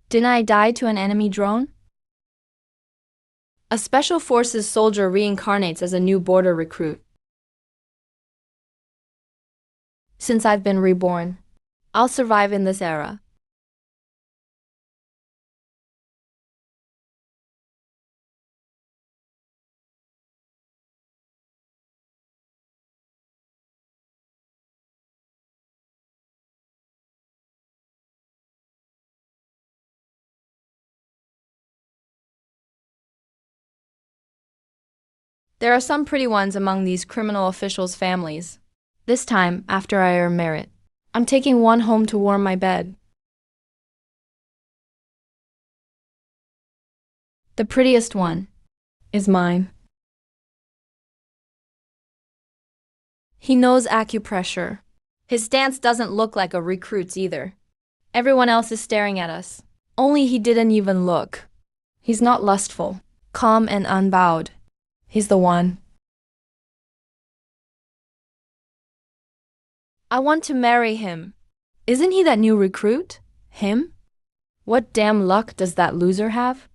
Didn't I die to an enemy drone? A special forces soldier reincarnates as a new border recruit. Since I've been reborn, I'll survive in this era. There are some pretty ones among these criminal officials' families. This time, after I earn merit, I'm taking one home to warm my bed. The prettiest one is mine. He knows acupressure. His stance doesn't look like a recruit's either. Everyone else is staring at us. Only he didn't even look. He's not lustful, calm and unbowed. He's the one. I want to marry him. Isn't he that new recruit? Him? What damn luck does that loser have?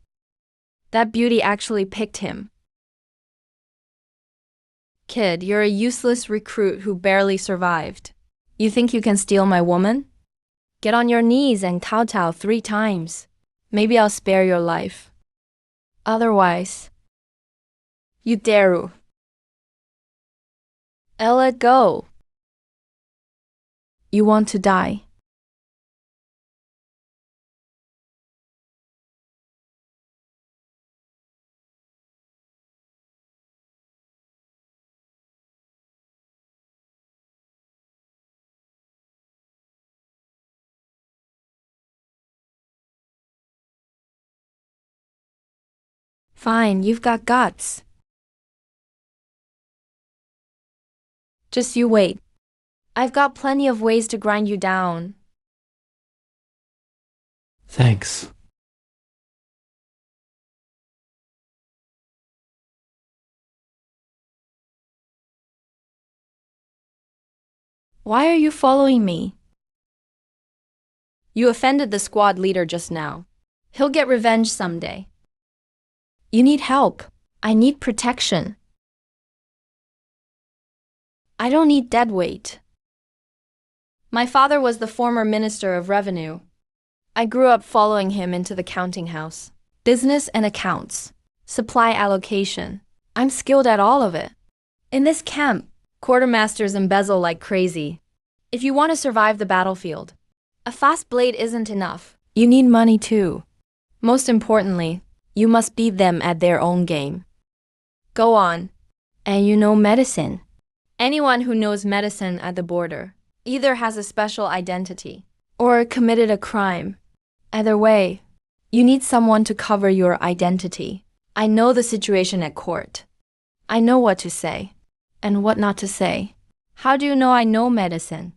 That beauty actually picked him. Kid, you're a useless recruit who barely survived. You think you can steal my woman? Get on your knees and kowtow 3 times. Maybe I'll spare your life. Otherwise, you dare. I'll let go. You want to die. Fine, you've got guts. Just you wait. I've got plenty of ways to grind you down. Thanks. Why are you following me? You offended the squad leader just now. He'll get revenge someday. You need help. I need protection. I don't need dead weight. My father was the former Minister of Revenue. I grew up following him into the counting house. Business and accounts. Supply allocation. I'm skilled at all of it. In this camp, quartermasters embezzle like crazy. If you want to survive the battlefield, a fast blade isn't enough. You need money too. Most importantly, you must beat them at their own game. Go on. And you know medicine. Anyone who knows medicine at the border either has a special identity or committed a crime. Either way, you need someone to cover your identity. I know the situation at court. I know what to say and what not to say. How do you know I know medicine?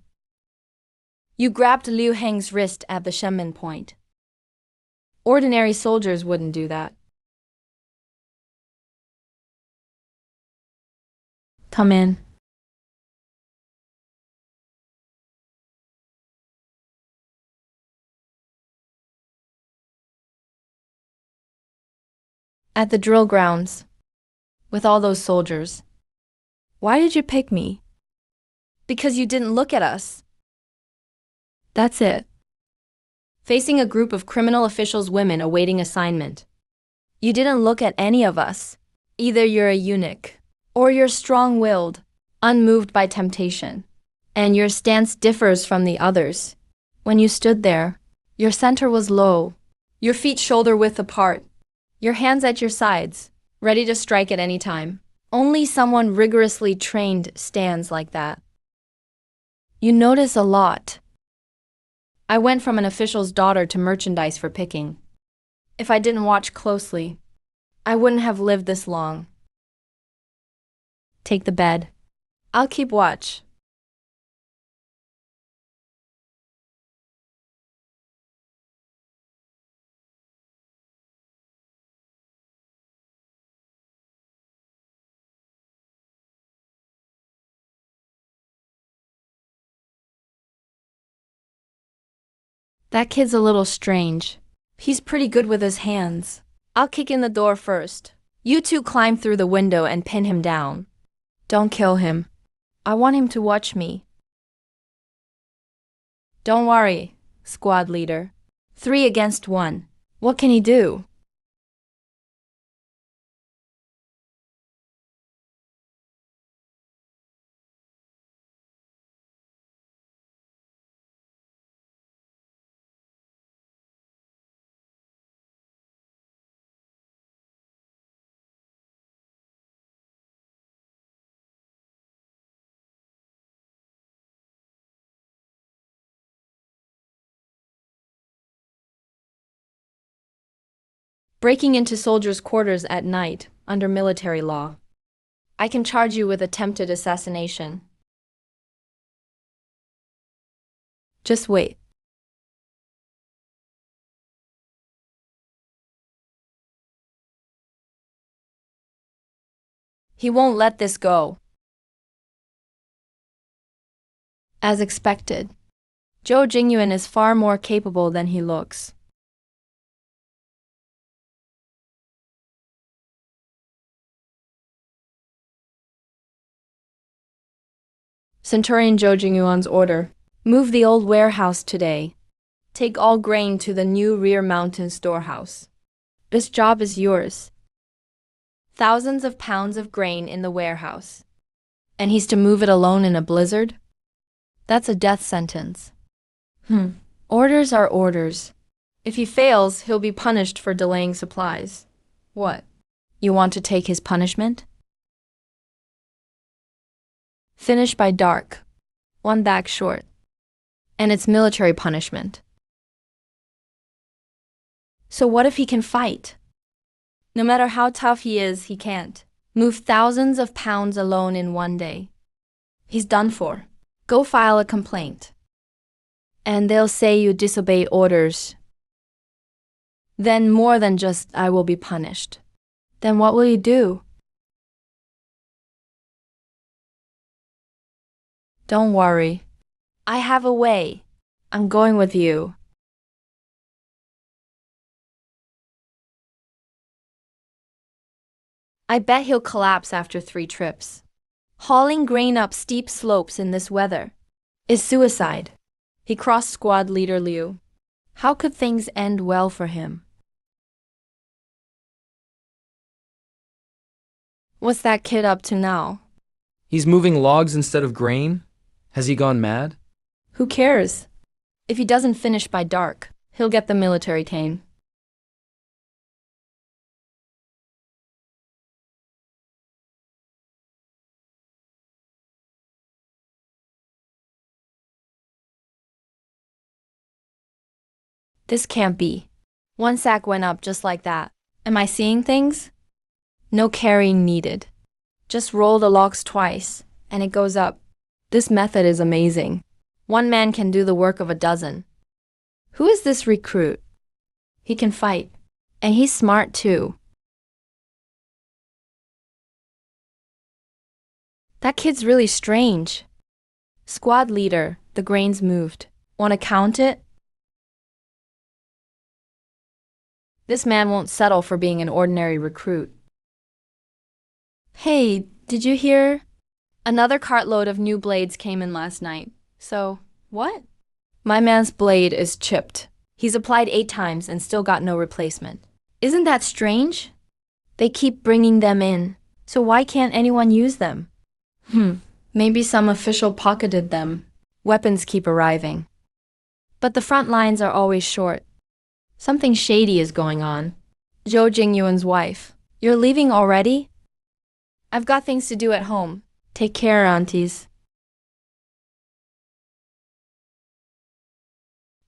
You grabbed Liu Heng's wrist at the Shenmen point. Ordinary soldiers wouldn't do that. Come in. At the drill grounds, with all those soldiers. Why did you pick me? Because you didn't look at us. That's it. Facing a group of criminal officials' women awaiting assignment. You didn't look at any of us. Either you're a eunuch, or you're strong-willed, unmoved by temptation, and your stance differs from the others. When you stood there, your center was low, your feet shoulder-width apart, your hands at your sides, ready to strike at any time. Only someone rigorously trained stands like that. You notice a lot. I went from an official's daughter to merchandise for picking. If I didn't watch closely, I wouldn't have lived this long. Take the bed. I'll keep watch. That kid's a little strange. He's pretty good with his hands. I'll kick in the door first. You two climb through the window and pin him down. Don't kill him. I want him to watch me. Don't worry, squad leader. 3 against 1. What can he do? Breaking into soldiers' quarters at night, under military law. I can charge you with attempted assassination. Just wait. He won't let this go. As expected, Zhou Jingyuan is far more capable than he looks. Centurion Zhou Jingyuan's order. Move the old warehouse today. Take all grain to the new rear mountain storehouse. This job is yours. Thousands of pounds of grain in the warehouse. And he's to move it alone in a blizzard? That's a death sentence. Orders are orders. If he fails, he'll be punished for delaying supplies. What? You want to take his punishment? Finish by dark. 1 bag short. And it's military punishment. So what if he can fight? No matter how tough he is, he can't move thousands of pounds alone in 1 day. He's done for. Go file a complaint. And they'll say you disobey orders. Then more than just I will be punished. Then what will you do? Don't worry. I have a way. I'm going with you. I bet he'll collapse after 3 trips. Hauling grain up steep slopes in this weather is suicide. He crossed squad leader Liu. How could things end well for him? What's that kid up to now? He's moving logs instead of grain? Has he gone mad? Who cares? If he doesn't finish by dark, he'll get the military cane. This can't be. 1 sack went up just like that. Am I seeing things? No carrying needed. Just roll the logs twice, and it goes up. This method is amazing. 1 man can do the work of a dozen. Who is this recruit? He can fight. And he's smart too. That kid's really strange. Squad leader, the grain's moved. Want to count it? This man won't settle for being an ordinary recruit. Hey, did you hear? Another cartload of new blades came in last night. So, what? My man's blade is chipped. He's applied 8 times and still got no replacement. Isn't that strange? They keep bringing them in, so why can't anyone use them? Maybe some official pocketed them. Weapons keep arriving. But the front lines are always short. Something shady is going on. Zhou Jingyuan's wife. You're leaving already? I've got things to do at home. Take care, aunties.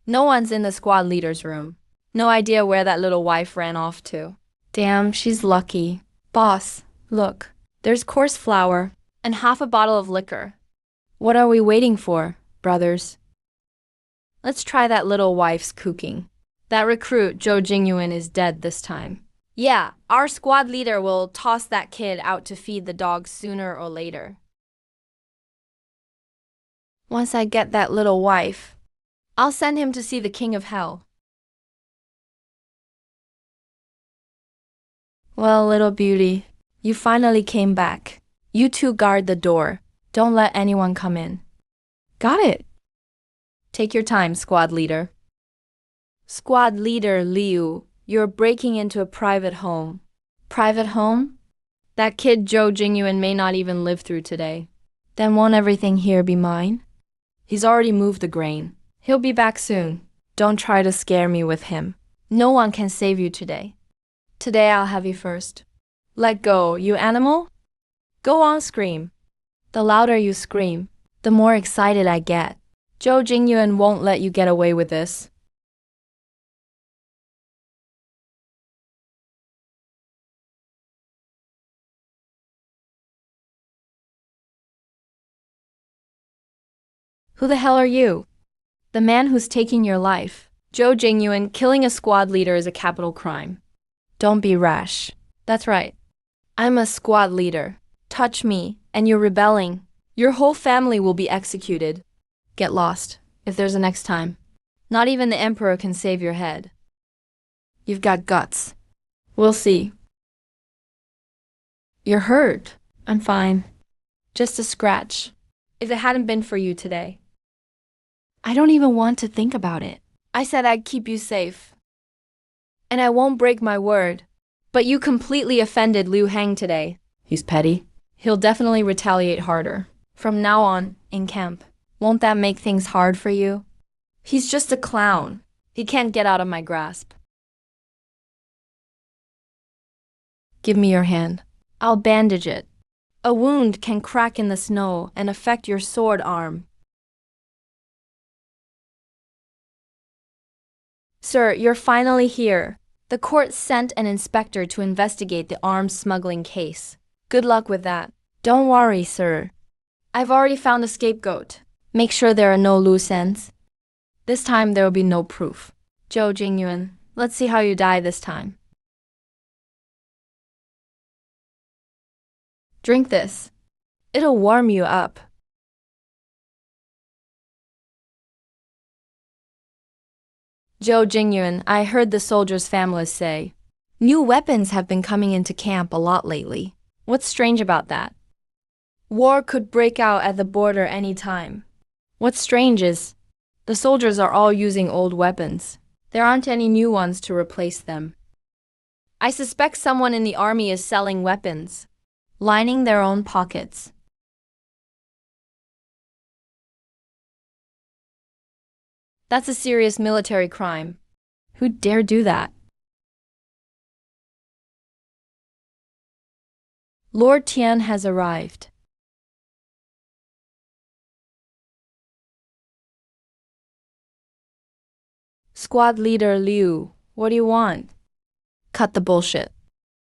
No one's in the squad leader's room. No idea where that little wife ran off to. Damn, she's lucky. Boss, look. There's coarse flour and half a bottle of liquor. What are we waiting for, brothers? Let's try that little wife's cooking. That recruit, Zhou Jingyuan, is dead this time. Yeah, our squad leader will toss that kid out to feed the dogs sooner or later. Once I get that little wife, I'll send him to see the king of hell. Well, little beauty, you finally came back. You two guard the door. Don't let anyone come in. Got it. Take your time, squad leader. Squad leader Liu, you're breaking into a private home. Private home? That kid Zhou Jingyuan may not even live through today. Then won't everything here be mine? He's already moved the grain. He'll be back soon. Don't try to scare me with him. No one can save you today. Today I'll have you first. Let go, you animal. Go on, scream. The louder you scream, the more excited I get. Zhou Jingyuan won't let you get away with this. Who the hell are you? The man who's taking your life. Zhou Jingyuan, killing a squad leader is a capital crime. Don't be rash. That's right. I'm a squad leader. Touch me, and you're rebelling. Your whole family will be executed. Get lost, if there's a next time. Not even the emperor can save your head. You've got guts. We'll see. You're hurt. I'm fine. Just a scratch. If it hadn't been for you today. I don't even want to think about it. I said I'd keep you safe. And I won't break my word. But you completely offended Liu Hang today. He's petty. He'll definitely retaliate harder. From now on, in camp. Won't that make things hard for you? He's just a clown. He can't get out of my grasp. Give me your hand. I'll bandage it. A wound can crack in the snow and affect your sword arm. Sir, you're finally here. The court sent an inspector to investigate the arms smuggling case. Good luck with that. Don't worry, sir. I've already found a scapegoat. Make sure there are no loose ends. This time there will be no proof. Zhou Jingyuan, let's see how you die this time. Drink this. It'll warm you up. Zhou Jingyuan, I heard the soldiers' families say, new weapons have been coming into camp a lot lately. What's strange about that? War could break out at the border any time. What's strange is, the soldiers are all using old weapons. There aren't any new ones to replace them. I suspect someone in the army is selling weapons, lining their own pockets. That's a serious military crime. Who'd dare do that? Lord Tian has arrived. Squad leader Liu, what do you want? Cut the bullshit.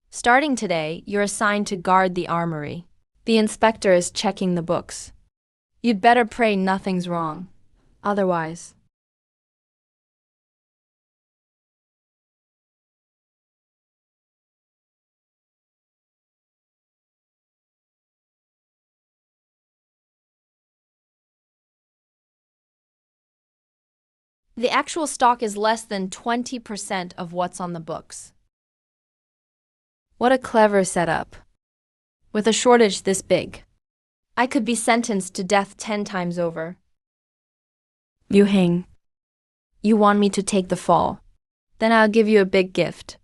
Starting today, you're assigned to guard the armory. The inspector is checking the books. You'd better pray nothing's wrong. Otherwise. The actual stock is less than 20% of what's on the books. What a clever setup. With a shortage this big, I could be sentenced to death 10 times over. Liu Heng, you want me to take the fall? Then I'll give you a big gift.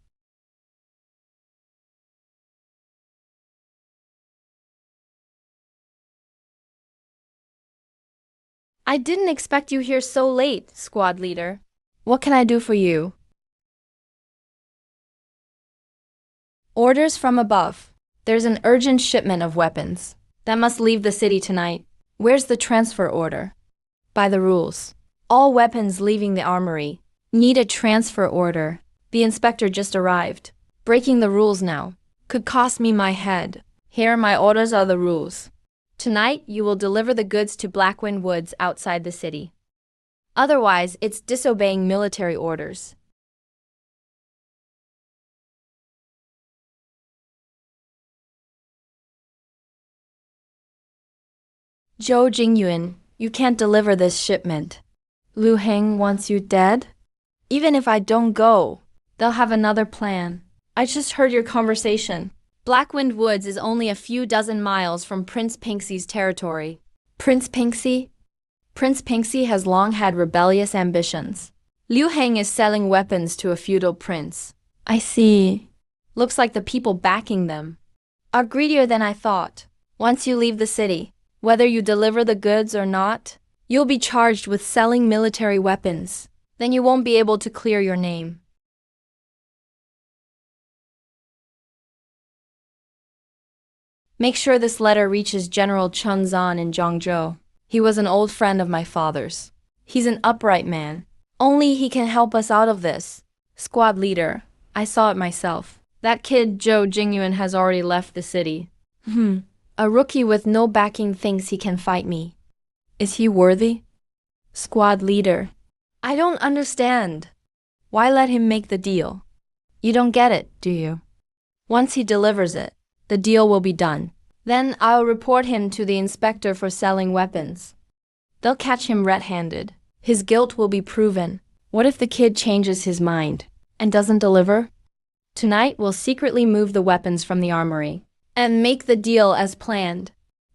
I didn't expect you here so late, squad leader. What can I do for you? Orders from above. There's an urgent shipment of weapons that must leave the city tonight. Where's the transfer order? By the rules. All weapons leaving the armory need a transfer order. The inspector just arrived. Breaking the rules now could cost me my head. Here, my orders are the rules. Tonight, you will deliver the goods to Blackwind Woods outside the city. Otherwise, it's disobeying military orders. Zhou Jingyuan, you can't deliver this shipment. Liu Heng wants you dead? Even if I don't go, they'll have another plan. I just heard your conversation. Blackwind Woods is only a few dozen miles from Prince Pinksy's territory. Prince Pinksy? Prince Pinksy has long had rebellious ambitions. Liu Heng is selling weapons to a feudal prince. I see. Looks like the people backing them are greedier than I thought. Once you leave the city, whether you deliver the goods or not, you'll be charged with selling military weapons. Then you won't be able to clear your name. Make sure this letter reaches General Chun Zan in Zhangzhou. He was an old friend of my father's. He's an upright man. Only he can help us out of this. Squad leader, I saw it myself. That kid Zhou Jingyuan has already left the city. A rookie with no backing thinks he can fight me. Is he worthy? Squad leader, I don't understand. Why let him make the deal? You don't get it, do you? Once he delivers it, the deal will be done. Then I'll report him to the inspector for selling weapons. They'll catch him red-handed. His guilt will be proven. What if the kid changes his mind and doesn't deliver? Tonight we'll secretly move the weapons from the armory and make the deal as planned.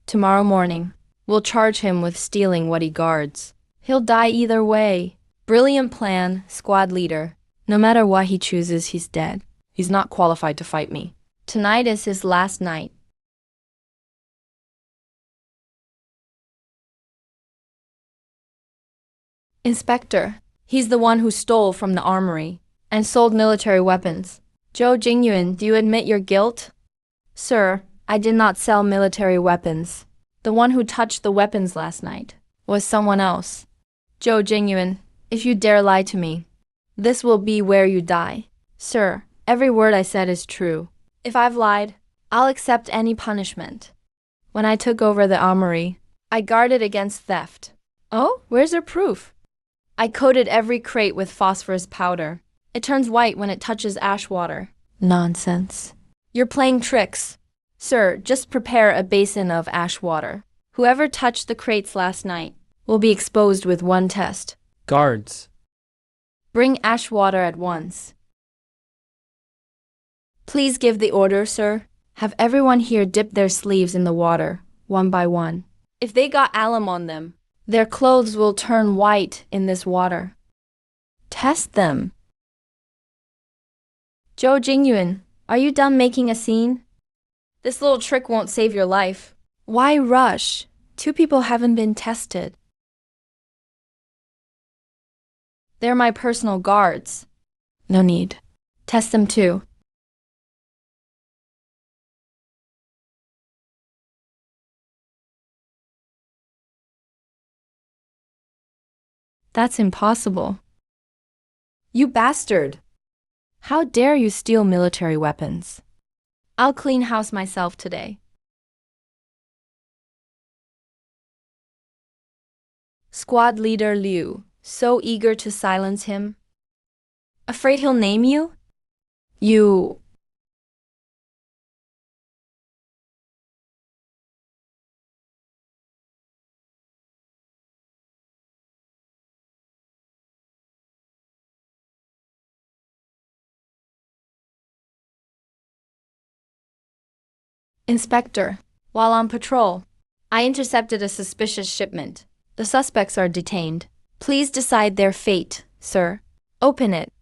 Tomorrow morning, we'll charge him with stealing what he guards. He'll die either way. Brilliant plan, squad leader. No matter what he chooses, he's dead. He's not qualified to fight me. Tonight is his last night. Inspector, he's the one who stole from the armory and sold military weapons. Zhou Jingyuan, do you admit your guilt? Sir, I did not sell military weapons. The one who touched the weapons last night was someone else. Zhou Jingyuan, if you dare lie to me, this will be where you die. Sir, every word I said is true. If I've lied, I'll accept any punishment. When I took over the armory, I guarded against theft. Oh, where's your proof? I coated every crate with phosphorus powder. It turns white when it touches ash water. Nonsense. You're playing tricks. Sir, just prepare a basin of ash water. Whoever touched the crates last night will be exposed with one test. Guards. Bring ash water at once. Please give the order, sir. Have everyone here dip their sleeves in the water, one by one. If they got alum on them, their clothes will turn white in this water. Test them. Zhou Jingyuan, are you done making a scene? This little trick won't save your life. Why rush? 2 people haven't been tested. They're my personal guards. No need. Test them too. That's impossible. You bastard! How dare you steal military weapons? I'll clean house myself today. Squad leader Liu, so eager to silence him. Afraid he'll name you? You... Inspector, while on patrol, I intercepted a suspicious shipment. The suspects are detained. Please decide their fate, sir. Open it.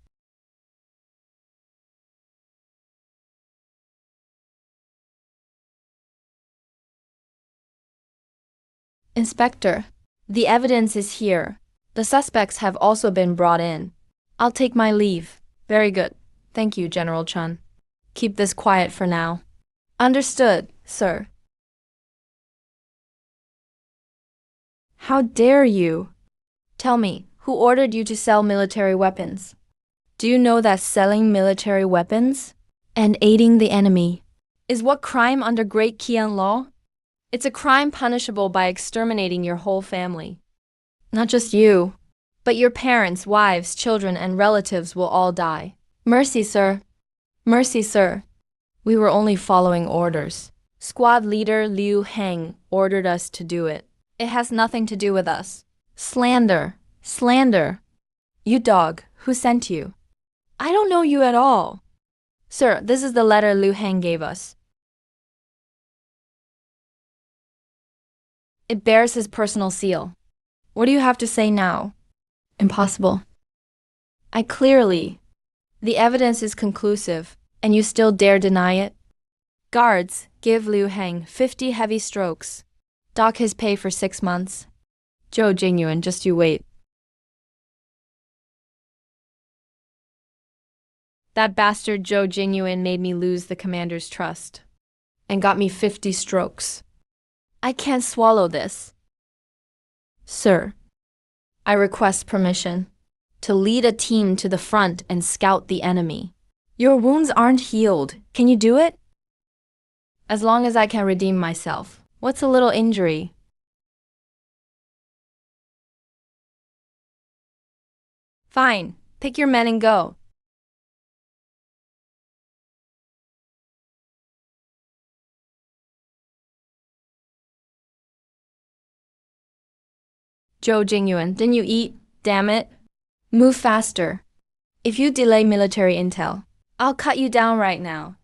Inspector, the evidence is here. The suspects have also been brought in. I'll take my leave. Very good. Thank you, General Chun. Keep this quiet for now. Understood, sir. How dare you? Tell me, who ordered you to sell military weapons? Do you know that selling military weapons and aiding the enemy is what crime under Great Qian law? It's a crime punishable by exterminating your whole family. Not just you, but your parents, wives, children, and relatives will all die. Mercy, sir. Mercy, sir. We were only following orders. Squad leader Liu Heng ordered us to do it. It has nothing to do with us. Slander. Slander. You dog, who sent you? I don't know you at all. Sir, this is the letter Liu Heng gave us. It bears his personal seal. What do you have to say now? Impossible. I clearly. The evidence is conclusive, and you still dare deny it? Guards, give Liu Heng 50 heavy strokes. Dock his pay for 6 months. Zhou Jingyuan, just you wait. That bastard Zhou Jingyuan made me lose the commander's trust and got me 50 strokes. I can't swallow this. Sir, I request permission to lead a team to the front and scout the enemy. Your wounds aren't healed. Can you do it? As long as I can redeem myself. What's a little injury? Fine. Pick your men and go. Zhou Jingyuan, didn't you eat? Damn it. Move faster. If you delay military intel, I'll cut you down right now.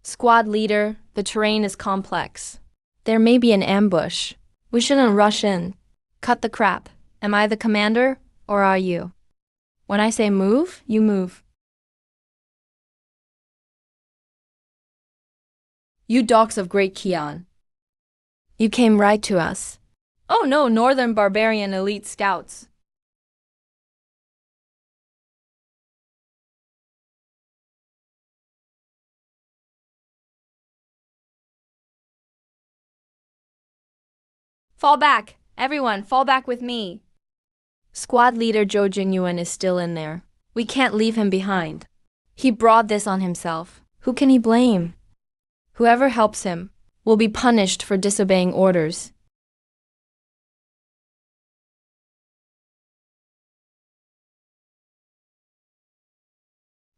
Squad leader, the terrain is complex. There may be an ambush. We shouldn't rush in. Cut the crap. Am I the commander, or are you? When I say move, you move. You dogs of Great Qian. You came right to us. Oh no, Northern Barbarian elite scouts. Fall back! Everyone, fall back with me! Squad leader Zhou Jingyuan is still in there. We can't leave him behind. He brought this on himself. Who can he blame? Whoever helps him will be punished for disobeying orders.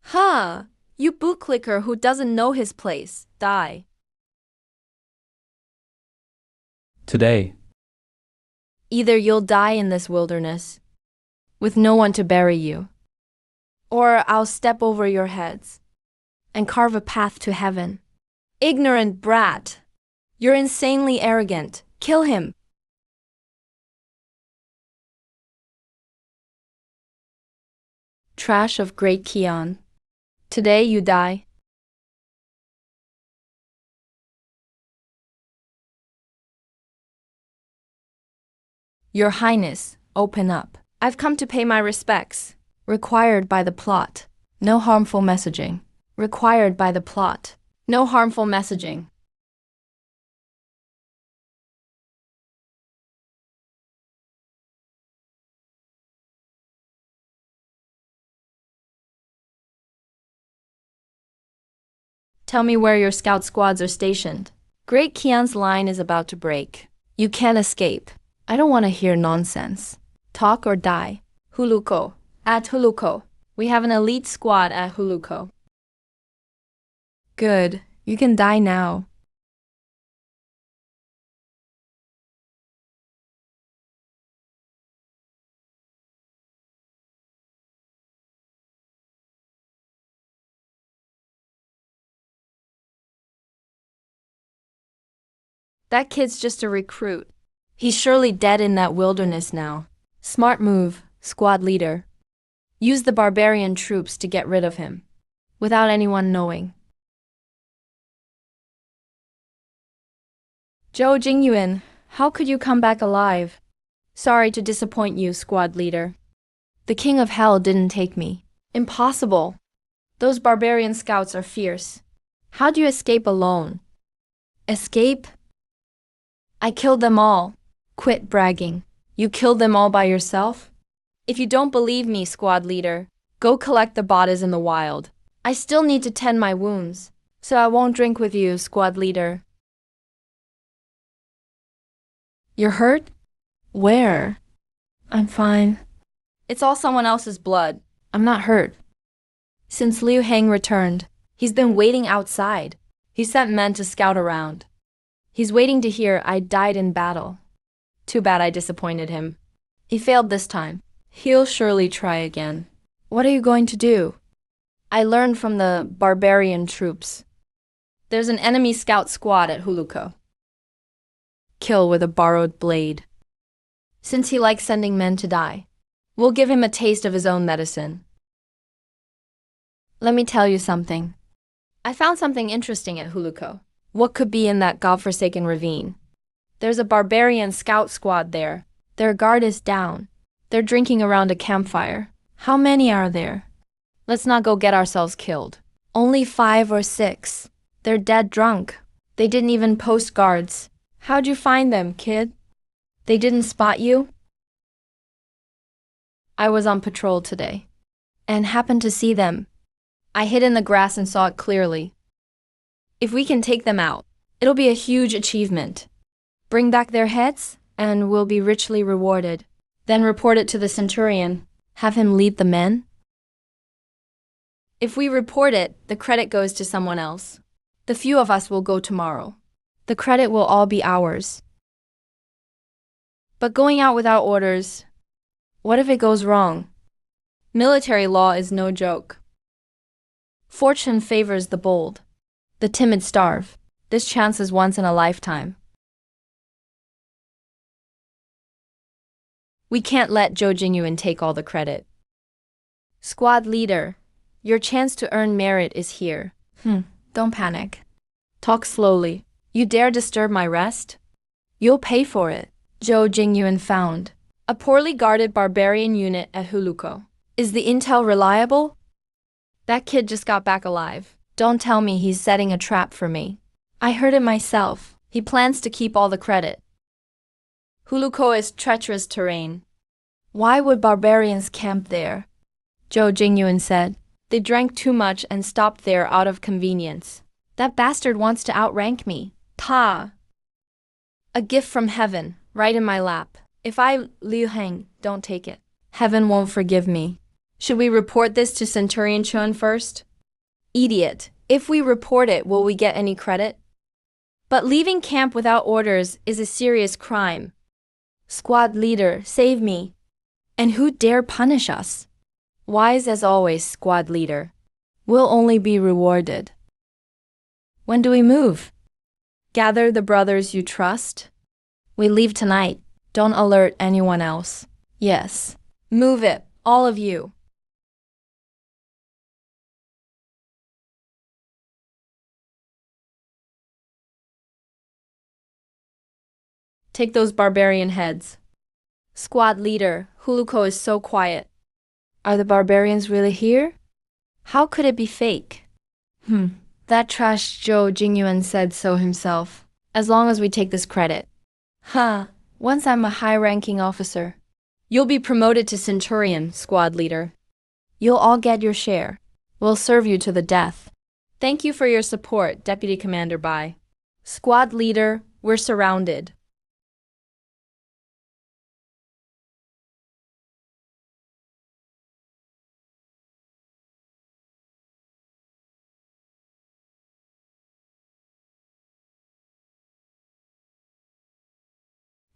Huh! You bootlicker who doesn't know his place, die. Today. Either you'll die in this wilderness, with no one to bury you, or I'll step over your heads and carve a path to heaven. Ignorant brat! You're insanely arrogant. Kill him! Trash of Great Qian. Today you die. Your Highness, open up. I've come to pay my respects. Required by the plot. No harmful messaging. Required by the plot. No harmful messaging. Tell me where your scout squads are stationed. Great Qian's line is about to break. You can't escape. I don't want to hear nonsense. Talk or die. Huluko. At Huluko. We have an elite squad at Huluko. Good. You can die now. That kid's just a recruit. He's surely dead in that wilderness now. Smart move, squad leader. Use the barbarian troops to get rid of him, without anyone knowing. Zhou Jingyuan, how could you come back alive? Sorry to disappoint you, squad leader. The king of hell didn't take me. Impossible. Those barbarian scouts are fierce. How'd you escape alone? Escape? I killed them all. Quit bragging. You killed them all by yourself? If you don't believe me, squad leader, go collect the bodies in the wild. I still need to tend my wounds, so I won't drink with you, squad leader. You're hurt? Where? I'm fine. It's all someone else's blood. I'm not hurt. Since Liu Heng returned, he's been waiting outside. He sent men to scout around. He's waiting to hear I died in battle. Too bad I disappointed him. He failed this time. He'll surely try again. What are you going to do? I learned from the barbarian troops. There's an enemy scout squad at Huluko. Kill with a borrowed blade. Since he likes sending men to die, we'll give him a taste of his own medicine. Let me tell you something. I found something interesting at Huluko. What could be in that godforsaken ravine? There's a barbarian scout squad there. Their guard is down. They're drinking around a campfire. How many are there? Let's not go get ourselves killed. Only 5 or 6. They're dead drunk. They didn't even post guards. How'd you find them, kid? They didn't spot you? I was on patrol today and happened to see them. I hid in the grass and saw it clearly. If we can take them out, it'll be a huge achievement. Bring back their heads, and we'll be richly rewarded. Then report it to the centurion. Have him lead the men. If we report it, the credit goes to someone else. The few of us will go tomorrow. The credit will all be ours. But going out without orders, what if it goes wrong? Military law is no joke. Fortune favors the bold. The timid starve. This chance is once in a lifetime. We can't let Zhou Jingyuan take all the credit. Squad leader, your chance to earn merit is here. Don't panic. Talk slowly. You dare disturb my rest? You'll pay for it. Zhou Jingyuan found a poorly guarded barbarian unit at Huluko. Is the intel reliable? That kid just got back alive. Don't tell me he's setting a trap for me. I heard it myself. He plans to keep all the credit. Huluko is treacherous terrain. Why would barbarians camp there? Zhou Jingyuan said. They drank too much and stopped there out of convenience. That bastard wants to outrank me. Ta! A gift from heaven, right in my lap. If I, Liu Heng, don't take it, heaven won't forgive me. Should we report this to Centurion Chun first? Idiot. If we report it, will we get any credit? But leaving camp without orders is a serious crime. Squad leader, save me. And who dare punish us? Wise as always, squad leader. We'll only be rewarded. When do we move? Gather the brothers you trust. We leave tonight. Don't alert anyone else. Yes. Move it, all of you. Take those barbarian heads. Squad leader, Huluko is so quiet. Are the barbarians really here? How could it be fake? That trash Zhou Jingyuan said so himself. As long as we take this credit. Once I'm a high-ranking officer. You'll be promoted to Centurion, squad leader. You'll all get your share. We'll serve you to the death. Thank you for your support, Deputy Commander Bai. Squad leader, we're surrounded.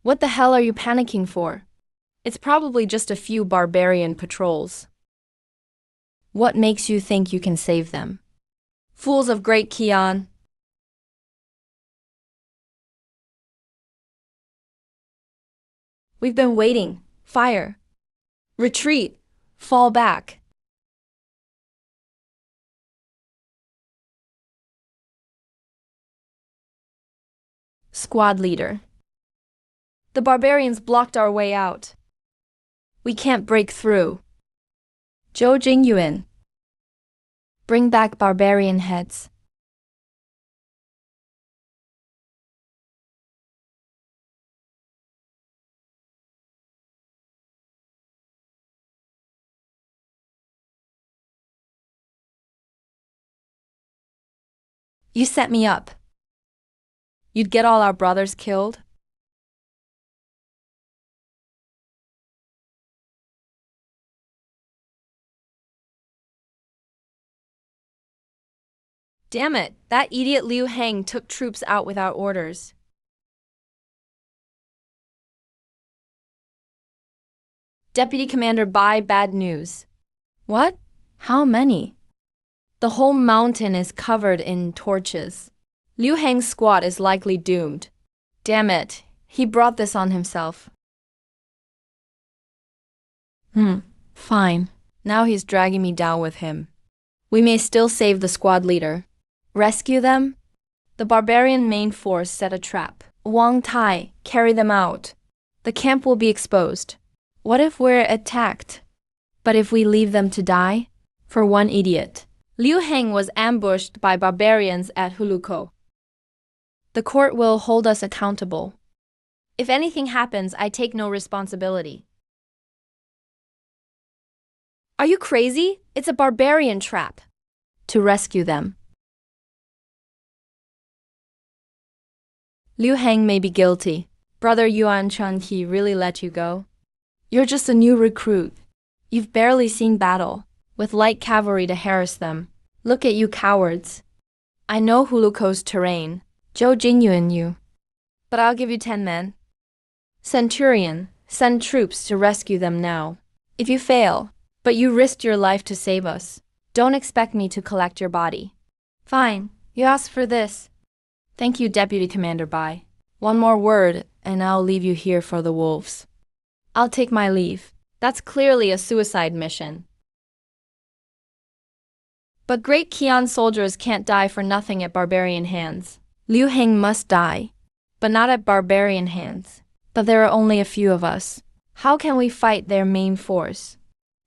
What the hell are you panicking for? It's probably just a few barbarian patrols. What makes you think you can save them? Fools of Great Qian. We've been waiting. Fire. Retreat. Fall back. Squad leader. The barbarians blocked our way out. We can't break through. Zhou Jingyuan. Bring back barbarian heads. You set me up. You'd get all our brothers killed? Damn it, that idiot Liu Heng took troops out without orders. Deputy Commander Bai, bad news. What? How many? The whole mountain is covered in torches. Liu Hang's squad is likely doomed. Damn it, he brought this on himself. Fine. Now he's dragging me down with him. We may still save the squad leader. Rescue them? The barbarian main force set a trap. Wang Tai, carry them out. The camp will be exposed. What if we're attacked? But if we leave them to die? For one idiot. Liu Hang was ambushed by barbarians at Huluko. The court will hold us accountable. If anything happens, I take no responsibility. Are you crazy? It's a barbarian trap. To rescue them. Liu Hang may be guilty. Brother Yuan Chun, he really let you go? You're just a new recruit. You've barely seen battle, with light cavalry to harass them. Look at you cowards. I know Huluko's terrain. Zhou Jingyuan you. But I'll give you 10 men. Centurion, send troops to rescue them now. If you fail, but you risked your life to save us, don't expect me to collect your body. Fine, you asked for this. Thank you, Deputy Commander Bai. One more word, and I'll leave you here for the wolves. I'll take my leave. That's clearly a suicide mission. But Great Qian soldiers can't die for nothing at barbarian hands. Liu Hang must die, but not at barbarian hands. But there are only a few of us. How can we fight their main force?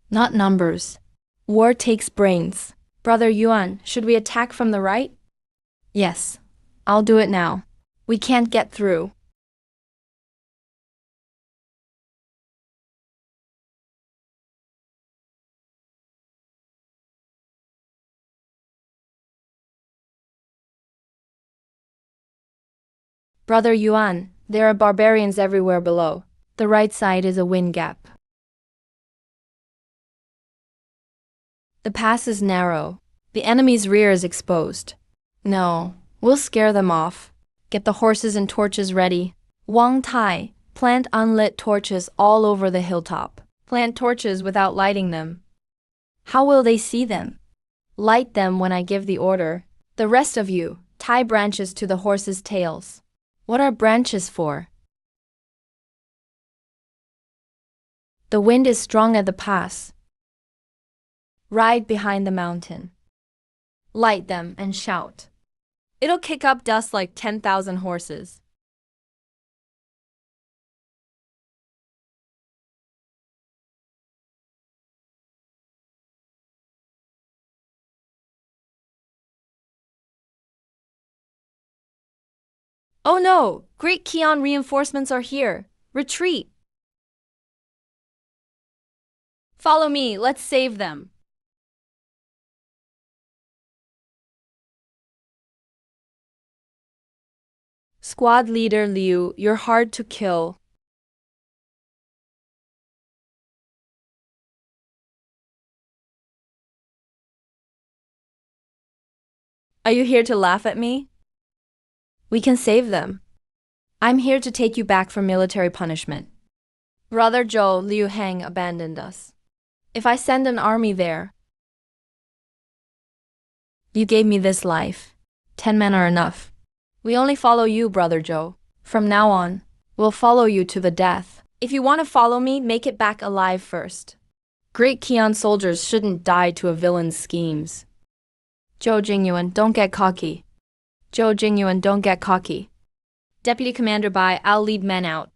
Not numbers. War takes brains. Brother Yuan, should we attack from the right? Yes. I'll do it now. We can't get through. Brother Yuan, there are barbarians everywhere below. The right side is a wind gap. The pass is narrow. The enemy's rear is exposed. No, we'll scare them off. Get the horses and torches ready. Wang Tai, plant unlit torches all over the hilltop. Plant torches without lighting them. How will they see them? Light them when I give the order. The rest of you, tie branches to the horses' tails. What are branches for? The wind is strong at the pass. Ride behind the mountain. Light them and shout. It'll kick up dust like 10,000 horses. Oh no! Great Qian reinforcements are here! Retreat! Follow me, let's save them! Squad leader Liu, you're hard to kill. Are you here to laugh at me? We can save them. I'm here to take you back for military punishment. Brother Zhou, Liu Hang abandoned us. If I send an army there, you gave me this life. 10 men are enough. We only follow you, Brother Zhou. From now on, we'll follow you to the death. If you want to follow me, make it back alive first. Great Qian soldiers shouldn't die to a villain's schemes. Zhou Jingyuan, don't get cocky. Zhou Jingyuan, don't get cocky. Deputy Commander Bai, I'll lead men out.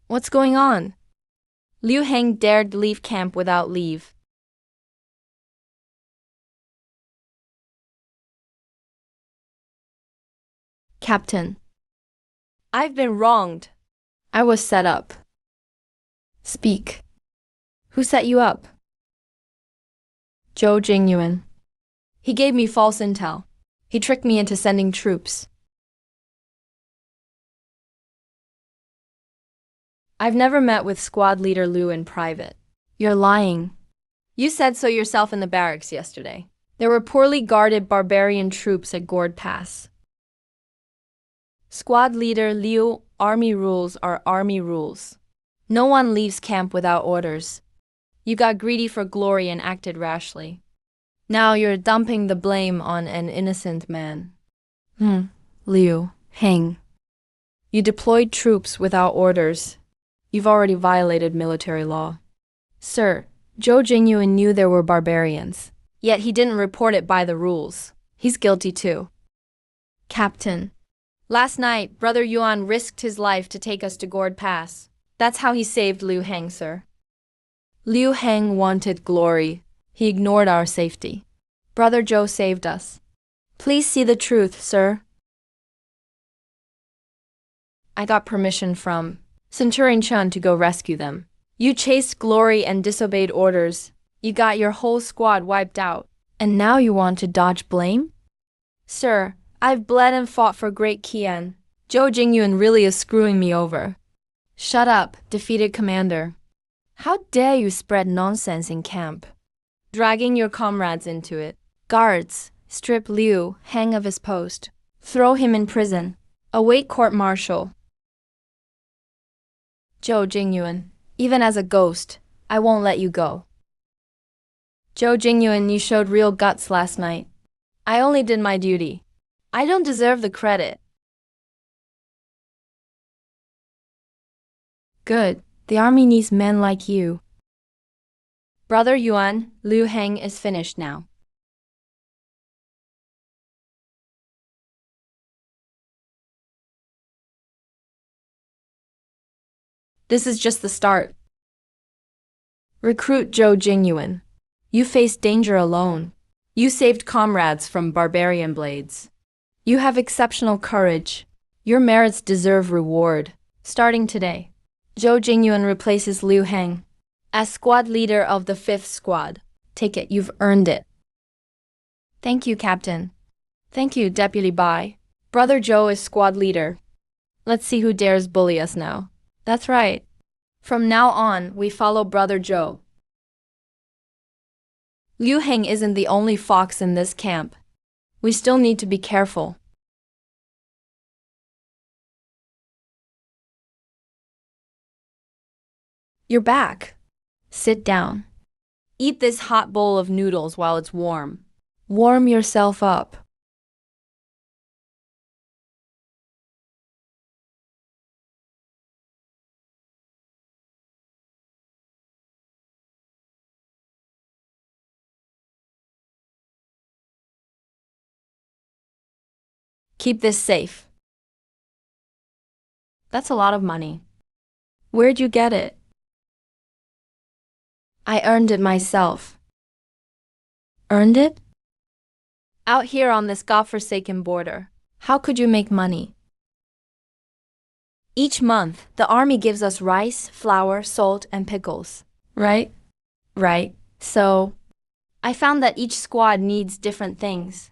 What's going on? Liu Hang dared leave camp without leave. Captain. I've been wronged. I was set up. Speak. Who set you up? Zhou Jingyuan. He gave me false intel. He tricked me into sending troops. I've never met with squad leader Liu in private. You're lying. You said so yourself in the barracks yesterday. There were poorly guarded barbarian troops at Gourd Pass. Squad leader Liu, army rules are army rules. No one leaves camp without orders. You got greedy for glory and acted rashly. Now you're dumping the blame on an innocent man. Liu, hang. You deployed troops without orders. You've already violated military law. Sir, Zhou Jingyuan knew there were barbarians, yet he didn't report it by the rules. He's guilty too. Captain. Last night, Brother Yuan risked his life to take us to Gourd Pass. That's how he saved Liu Heng, sir. Liu Heng wanted glory. He ignored our safety. Brother Zhou saved us. Please see the truth, sir. I got permission from Centurion Chun to go rescue them. You chased glory and disobeyed orders. You got your whole squad wiped out. And now you want to dodge blame? Sir, I've bled and fought for Great Qian. Zhou Jingyuan really is screwing me over. Shut up, defeated commander. How dare you spread nonsense in camp? Dragging your comrades into it. Guards, strip Liu Heng of his post. Throw him in prison. Await court-martial. Zhou Jingyuan, even as a ghost, I won't let you go. Zhou Jingyuan, you showed real guts last night. I only did my duty. I don't deserve the credit. Good. The army needs men like you. Brother Yuan, Liu Heng is finished now. This is just the start. Recruit Zhou Jingyuan. You faced danger alone. You saved comrades from barbarian blades. You have exceptional courage. Your merits deserve reward. Starting today, Zhou Jingyuan replaces Liu Heng as squad leader of the 5th Squad. Take it, you've earned it. Thank you, Captain. Thank you, Deputy Bai. Brother Zhou is squad leader. Let's see who dares bully us now. That's right. From now on, we follow Brother Zhou. Liu Heng isn't the only fox in this camp. We still need to be careful. You're back. Sit down. Eat this hot bowl of noodles while it's warm. Warm yourself up. Keep this safe. That's a lot of money. Where'd you get it? I earned it myself. Earned it? Out here on this godforsaken border, how could you make money? Each month, the army gives us rice, flour, salt, and pickles. Right? Right. So, I found that each squad needs different things.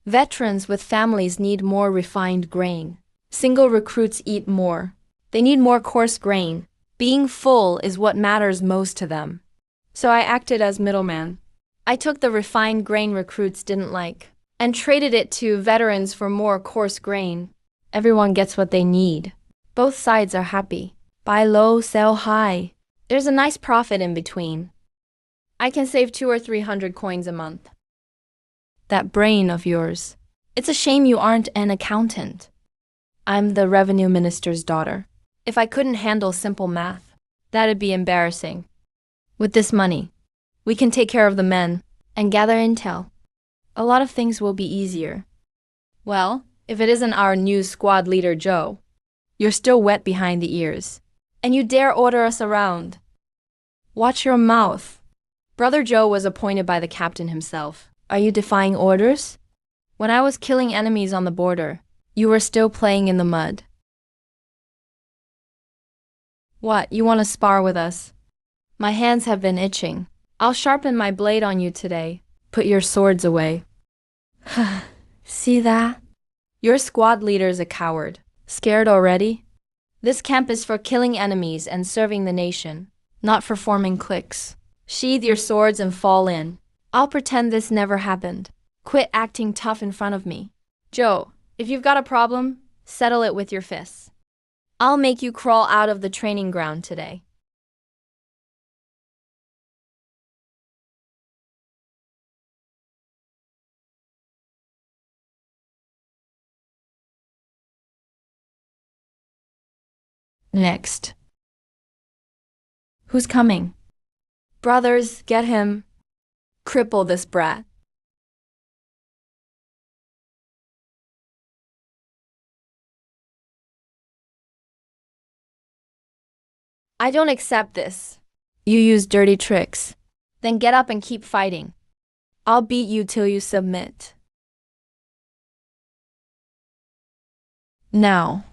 Veterans with families need more refined grain. Single recruits eat more. They need more coarse grain. Being full is what matters most to them. So I acted as middleman. I took the refined grain recruits didn't like and traded it to veterans for more coarse grain. Everyone gets what they need. Both sides are happy. Buy low, sell high. There's a nice profit in between. I can save 200 or 300 coins a month. That brain of yours. It's a shame you aren't an accountant. I'm the revenue minister's daughter. If I couldn't handle simple math, that'd be embarrassing. With this money, we can take care of the men and gather intel. A lot of things will be easier. Well, if it isn't our new squad leader Zhou, you're still wet behind the ears. And you dare order us around. Watch your mouth. Brother Zhou was appointed by the captain himself. Are you defying orders? When I was killing enemies on the border, you were still playing in the mud. What, you want to spar with us? My hands have been itching. I'll sharpen my blade on you today. Put your swords away. See that? Your squad leader's a coward. Scared already? This camp is for killing enemies and serving the nation, not for forming cliques. Sheathe your swords and fall in. I'll pretend this never happened. Quit acting tough in front of me. Zhou, if you've got a problem, Settle it with your fists. I'll make you crawl out of the training ground today. Next. Who's coming? Brothers, get him. Cripple this brat. I don't accept this. You use dirty tricks. Then get up and keep fighting. I'll beat you till you submit. Now,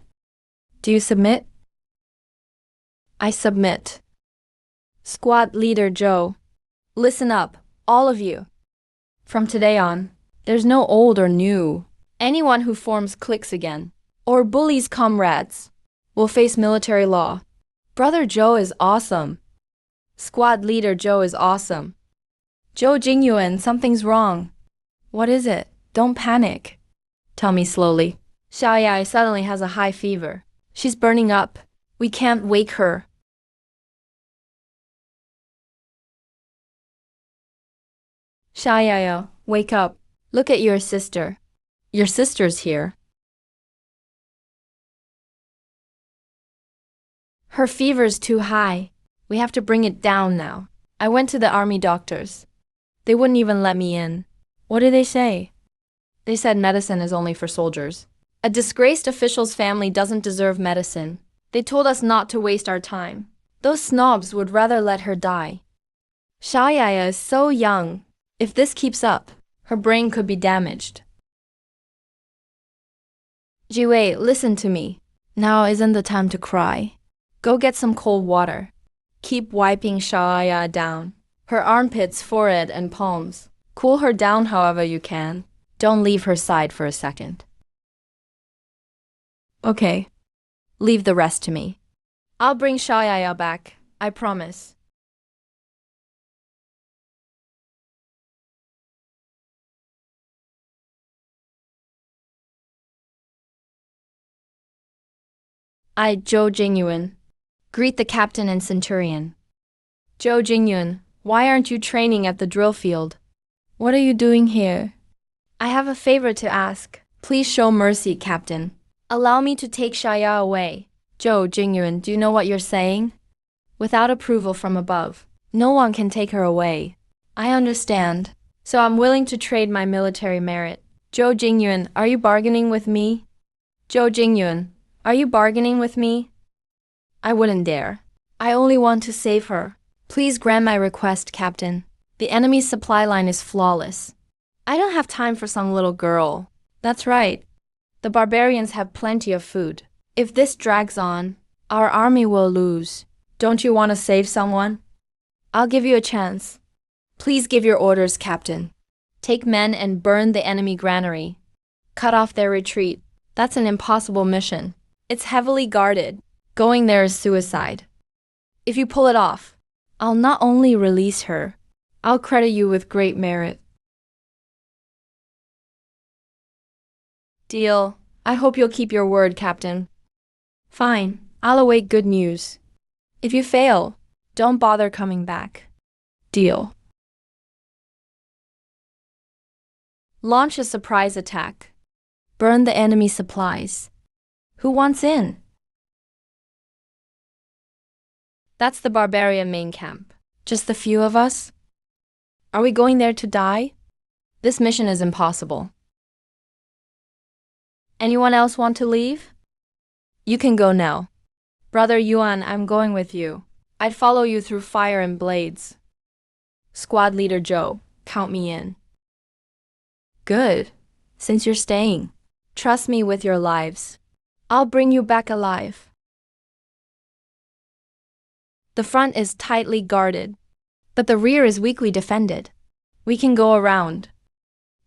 do you submit? I submit. Squad leader Joe, listen up, all of you. From today on, there's no old or new. Anyone who forms cliques again, or bullies comrades, will face military law. Brother Joe is awesome. Squad leader Joe is awesome. Joe Jingyuan, something's wrong. What is it? Don't panic. Tell me slowly. Xiaoyai suddenly has a high fever. She's burning up. We can't wake her. Xiaoyai, wake up. Look at your sister. Your sister's here. Her fever's too high. We have to bring it down now. I went to the army doctors. They wouldn't even let me in. What did they say? They said medicine is only for soldiers. A disgraced official's family doesn't deserve medicine. They told us not to waste our time. Those snobs would rather let her die. Xiaoyai is so young. If this keeps up, her brain could be damaged. Jiwei, listen to me. Now isn't the time to cry. Go get some cold water. Keep wiping Xiaoyai down. Her armpits, forehead, and palms. Cool her down however you can. Don't leave her side for a second. Okay. Leave the rest to me. I'll bring Xiaoyai back. I promise. I, Zhou Jingyuan, greet the captain and centurion. Zhou Jingyuan, why aren't you training at the drill field? What are you doing here? I have a favor to ask. Please show mercy, Captain. Allow me to take Xiaoyai away. Zhou Jingyuan, do you know what you're saying? Without approval from above, no one can take her away. I understand. So I'm willing to trade my military merit. Zhou Jingyuan, are you bargaining with me? Zhou Jingyuan, are you bargaining with me? I wouldn't dare. I only want to save her. Please grant my request, Captain. The enemy's supply line is flawless. I don't have time for some little girl. That's right. The barbarians have plenty of food. If this drags on, our army will lose. Don't you want to save someone? I'll give you a chance. Please give your orders, Captain. Take men and burn the enemy granary. Cut off their retreat. That's an impossible mission. It's heavily guarded. Going there is suicide. If you pull it off, I'll not only release her, I'll credit you with great merit. Deal. I hope you'll keep your word, Captain. Fine. I'll await good news. If you fail, don't bother coming back. Deal. Launch a surprise attack. Burn the enemy supplies. Who wants in? That's the barbarian main camp. Just a few of us? Are we going there to die? This mission is impossible. Anyone else want to leave? You can go now. Brother Yuan, I'm going with you. I'd follow you through fire and blades. Squad leader Joe, count me in. Good. Since you're staying, trust me with your lives. I'll bring you back alive. The front is tightly guarded, but the rear is weakly defended. We can go around.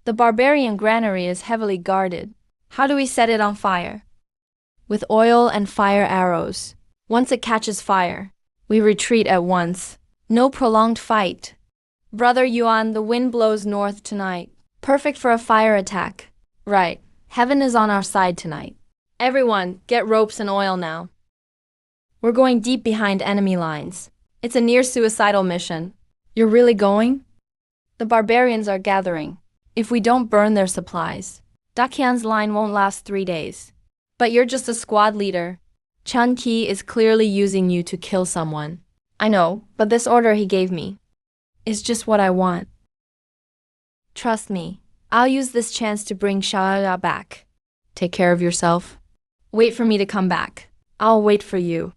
The barbarian granary is heavily guarded. How do we set it on fire? With oil and fire arrows. Once it catches fire, we retreat at once. No prolonged fight. Brother Yuan, the wind blows north tonight. Perfect for a fire attack. Right. Heaven is on our side tonight. Everyone, get ropes and oil now. We're going deep behind enemy lines. It's a near-suicidal mission. You're really going? The barbarians are gathering. If we don't burn their supplies, Dakian's line won't last 3 days. But you're just a squad leader. Chun Ki is clearly using you to kill someone. I know, but this order he gave me is just what I want. Trust me, I'll use this chance to bring Xiaoya back. Take care of yourself. Wait for me to come back. I'll wait for you.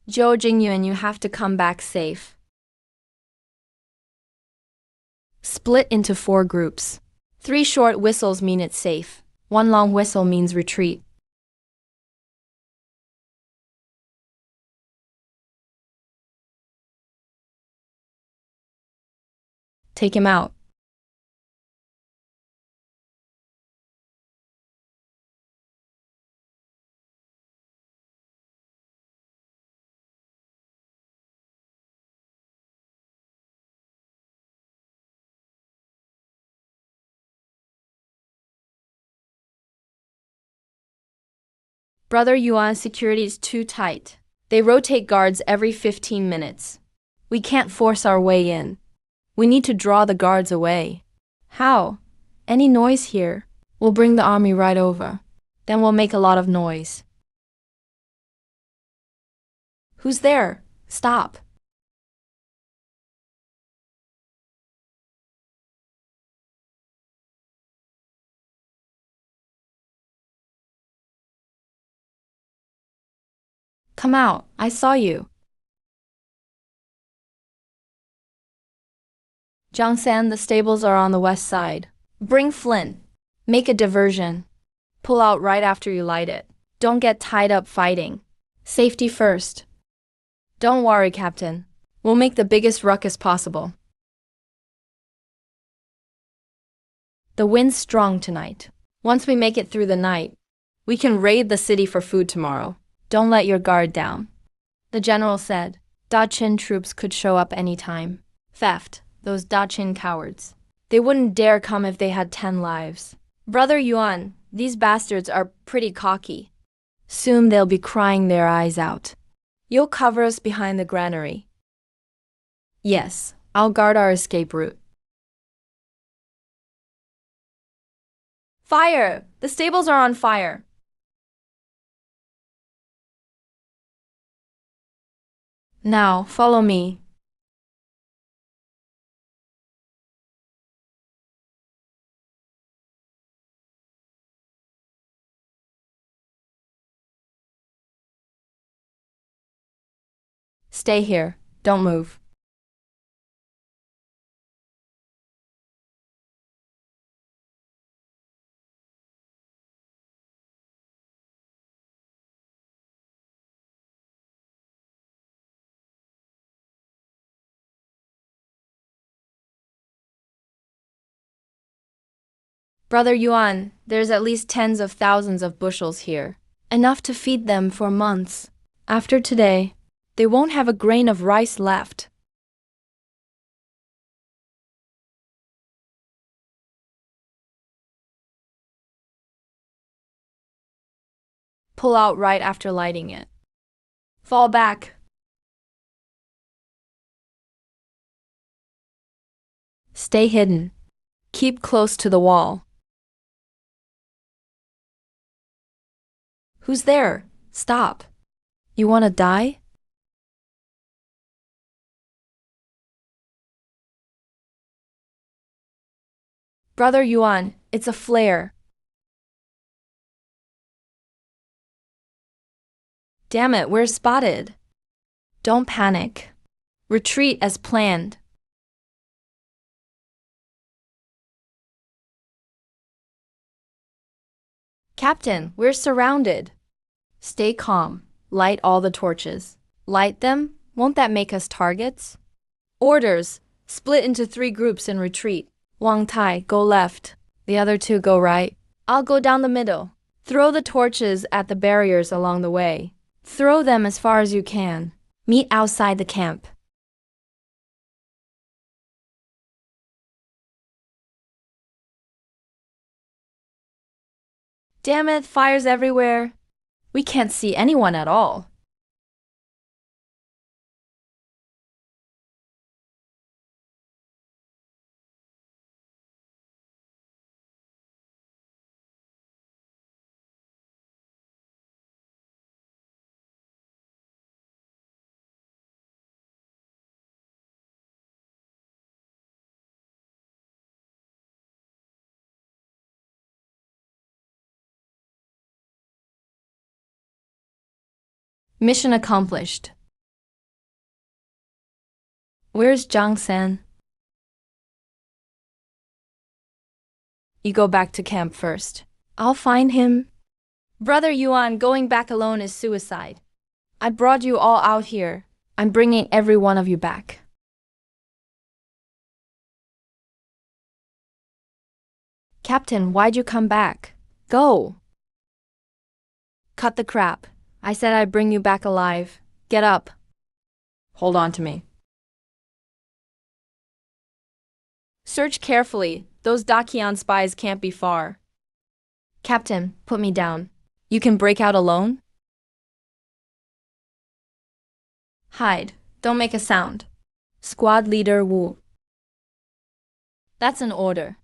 Zhou Jingyuan, you have to come back safe. Split into 4 groups. 3 short whistles mean it's safe. 1 long whistle means retreat. Take him out. Brother Yuan's security is too tight. They rotate guards every 15 minutes. We can't force our way in. We need to draw the guards away. How? Any noise here will bring the army right over. Then we'll make a lot of noise. Who's there? Stop. Come out, I saw you. Jiangsan, the stables are on the west side. Bring flint. Make a diversion. Pull out right after you light it. Don't get tied up fighting. Safety first. Don't worry, Captain. We'll make the biggest ruckus possible. The wind's strong tonight. Once we make it through the night, we can raid the city for food tomorrow. Don't let your guard down. The general said. Daqin troops could show up any time. Theft, those Daqin cowards. They wouldn't dare come if they had 10 lives. Brother Yuan, these bastards are pretty cocky. Soon they'll be crying their eyes out. You'll cover us behind the granary. Yes, I'll guard our escape route. Fire! The stables are on fire. Now, follow me. Stay here. Don't move. Brother Yuan, there's at least tens of thousands of bushels here. Enough to feed them for months. After today, they won't have a grain of rice left. Pull out right after lighting it. Fall back. Stay hidden. Keep close to the wall. Who's there? Stop. You want to die? Brother Yuan, it's a flare. Damn it, we're spotted. Don't panic. Retreat as planned. Captain, we're surrounded. Stay calm. Light all the torches. Light them? Won't that make us targets? Orders. Split into 3 groups and retreat. Wang Tai, go left. The other 2 go right. I'll go down the middle. Throw the torches at the barriers along the way. Throw them as far as you can. Meet outside the camp. Damn it, fires everywhere. We can't see anyone at all. Mission accomplished. Where's Jang-san? You go back to camp first. I'll find him. Brother Yuan, going back alone is suicide. I brought you all out here. I'm bringing every one of you back. Captain, why'd you come back? Go! Cut the crap. I said I'd bring you back alive. Get up. Hold on to me. Search carefully. Those Dakian spies can't be far. Captain, put me down. You can break out alone? Hide. Don't make a sound. Squad leader Wu. That's an order.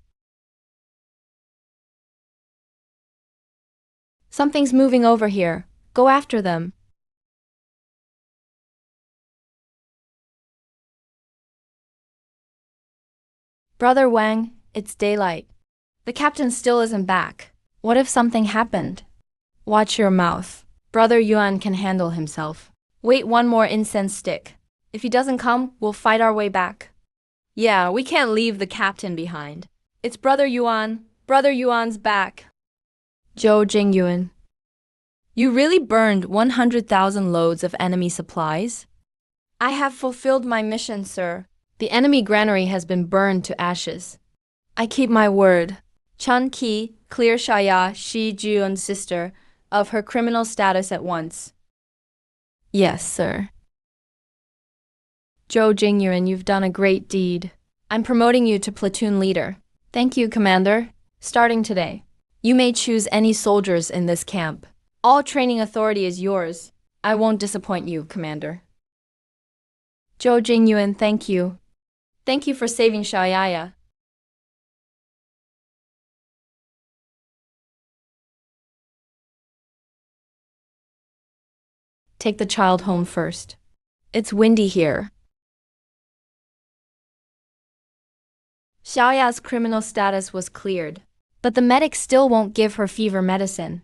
Something's moving over here. Go after them. Brother Wang, it's daylight. The captain still isn't back. What if something happened? Watch your mouth. Brother Yuan can handle himself. Wait one more incense stick. If he doesn't come, we'll fight our way back. Yeah, we can't leave the captain behind. It's Brother Yuan. Brother Yuan's back. Zhou Jingyuan. You really burned 100,000 loads of enemy supplies? I have fulfilled my mission, sir. The enemy granary has been burned to ashes. I keep my word. Chun Qi, clear Shaya Shi Juan's sister of her criminal status at once. Yes, sir. Zhou Jingyuan, you've done a great deed. I'm promoting you to platoon leader. Thank you, Commander. Starting today, you may choose any soldiers in this camp. All training authority is yours. I won't disappoint you, Commander. Zhou Jingyuan, thank you. Thank you for saving Xiaoyaya. Take the child home first. It's windy here. Xiaoya's criminal status was cleared, but the medic still won't give her fever medicine.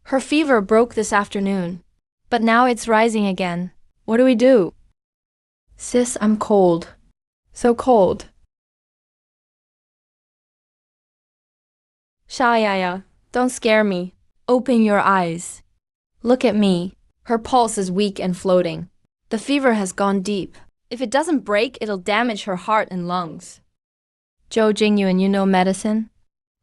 Her fever broke this afternoon, but now it's rising again. What do we do? Sis, I'm cold. So cold. Xiaoyaya, don't scare me. Open your eyes. Look at me. Her pulse is weak and floating. The fever has gone deep. If it doesn't break, it'll damage her heart and lungs. Zhou Jingyuan, you know medicine?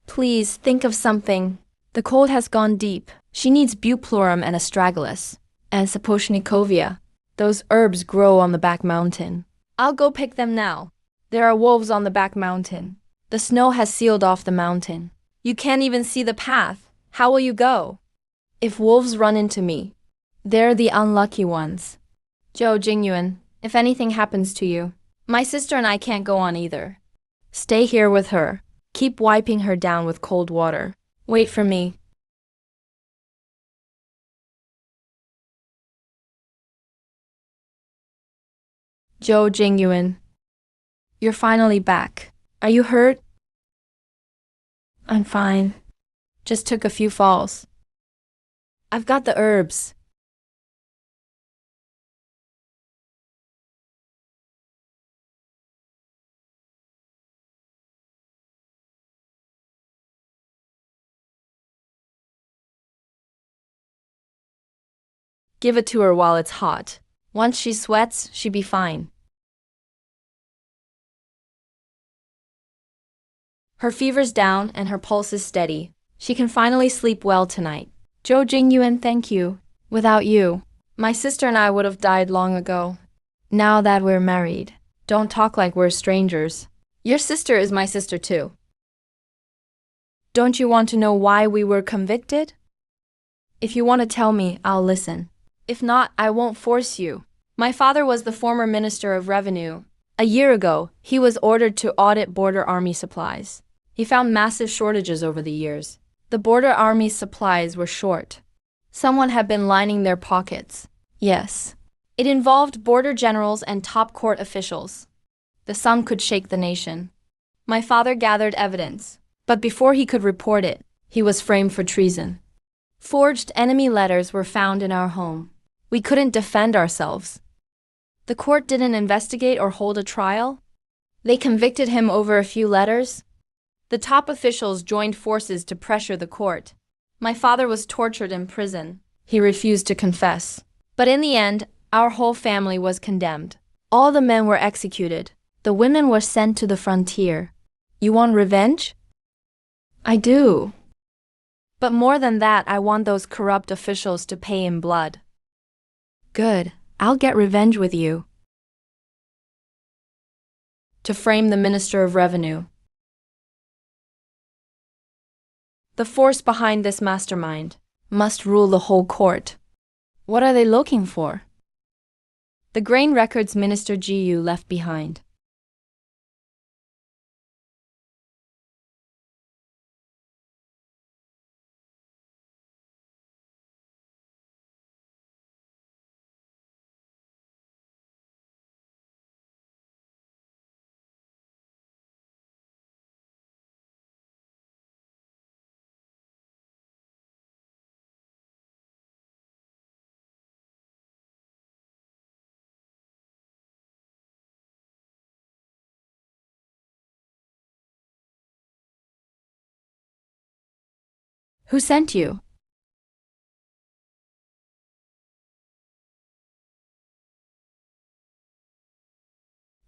Please, think of something. The cold has gone deep. She needs bupleurum and astragalus. And sapochnikovia. Those herbs grow on the back mountain. I'll go pick them now. There are wolves on the back mountain. The snow has sealed off the mountain. You can't even see the path. How will you go? If wolves run into me, they're the unlucky ones. Zhou Jingyuan, if anything happens to you, my sister and I can't go on either. Stay here with her. Keep wiping her down with cold water. Wait for me. Zhou Jingyuan, you're finally back. Are you hurt? I'm fine. Just took a few falls. I've got the herbs. Give it to her while it's hot. Once she sweats, she'll be fine. Her fever's down and her pulse is steady. She can finally sleep well tonight. Zhou Jingyuan, thank you. Without you, my sister and I would have died long ago. Now that we're married, don't talk like we're strangers. Your sister is my sister too. Don't you want to know why we were convicted? If you want to tell me, I'll listen. If not, I won't force you. My father was the former Minister of Revenue. A year ago, he was ordered to audit border army supplies. He found massive shortages over the years. The border army's supplies were short. Someone had been lining their pockets. Yes. It involved border generals and top court officials. The sum could shake the nation. My father gathered evidence, but before he could report it, he was framed for treason. Forged enemy letters were found in our home. We couldn't defend ourselves. The court didn't investigate or hold a trial. They convicted him over a few letters. The top officials joined forces to pressure the court. My father was tortured in prison. He refused to confess. But in the end, our whole family was condemned. All the men were executed. The women were sent to the frontier. You want revenge? I do. But more than that, I want those corrupt officials to pay in blood. Good. I'll get revenge with you. To frame the Minister of Revenue. The force behind this mastermind must rule the whole court. What are they looking for? The grain records Minister Gu left behind. Who sent you?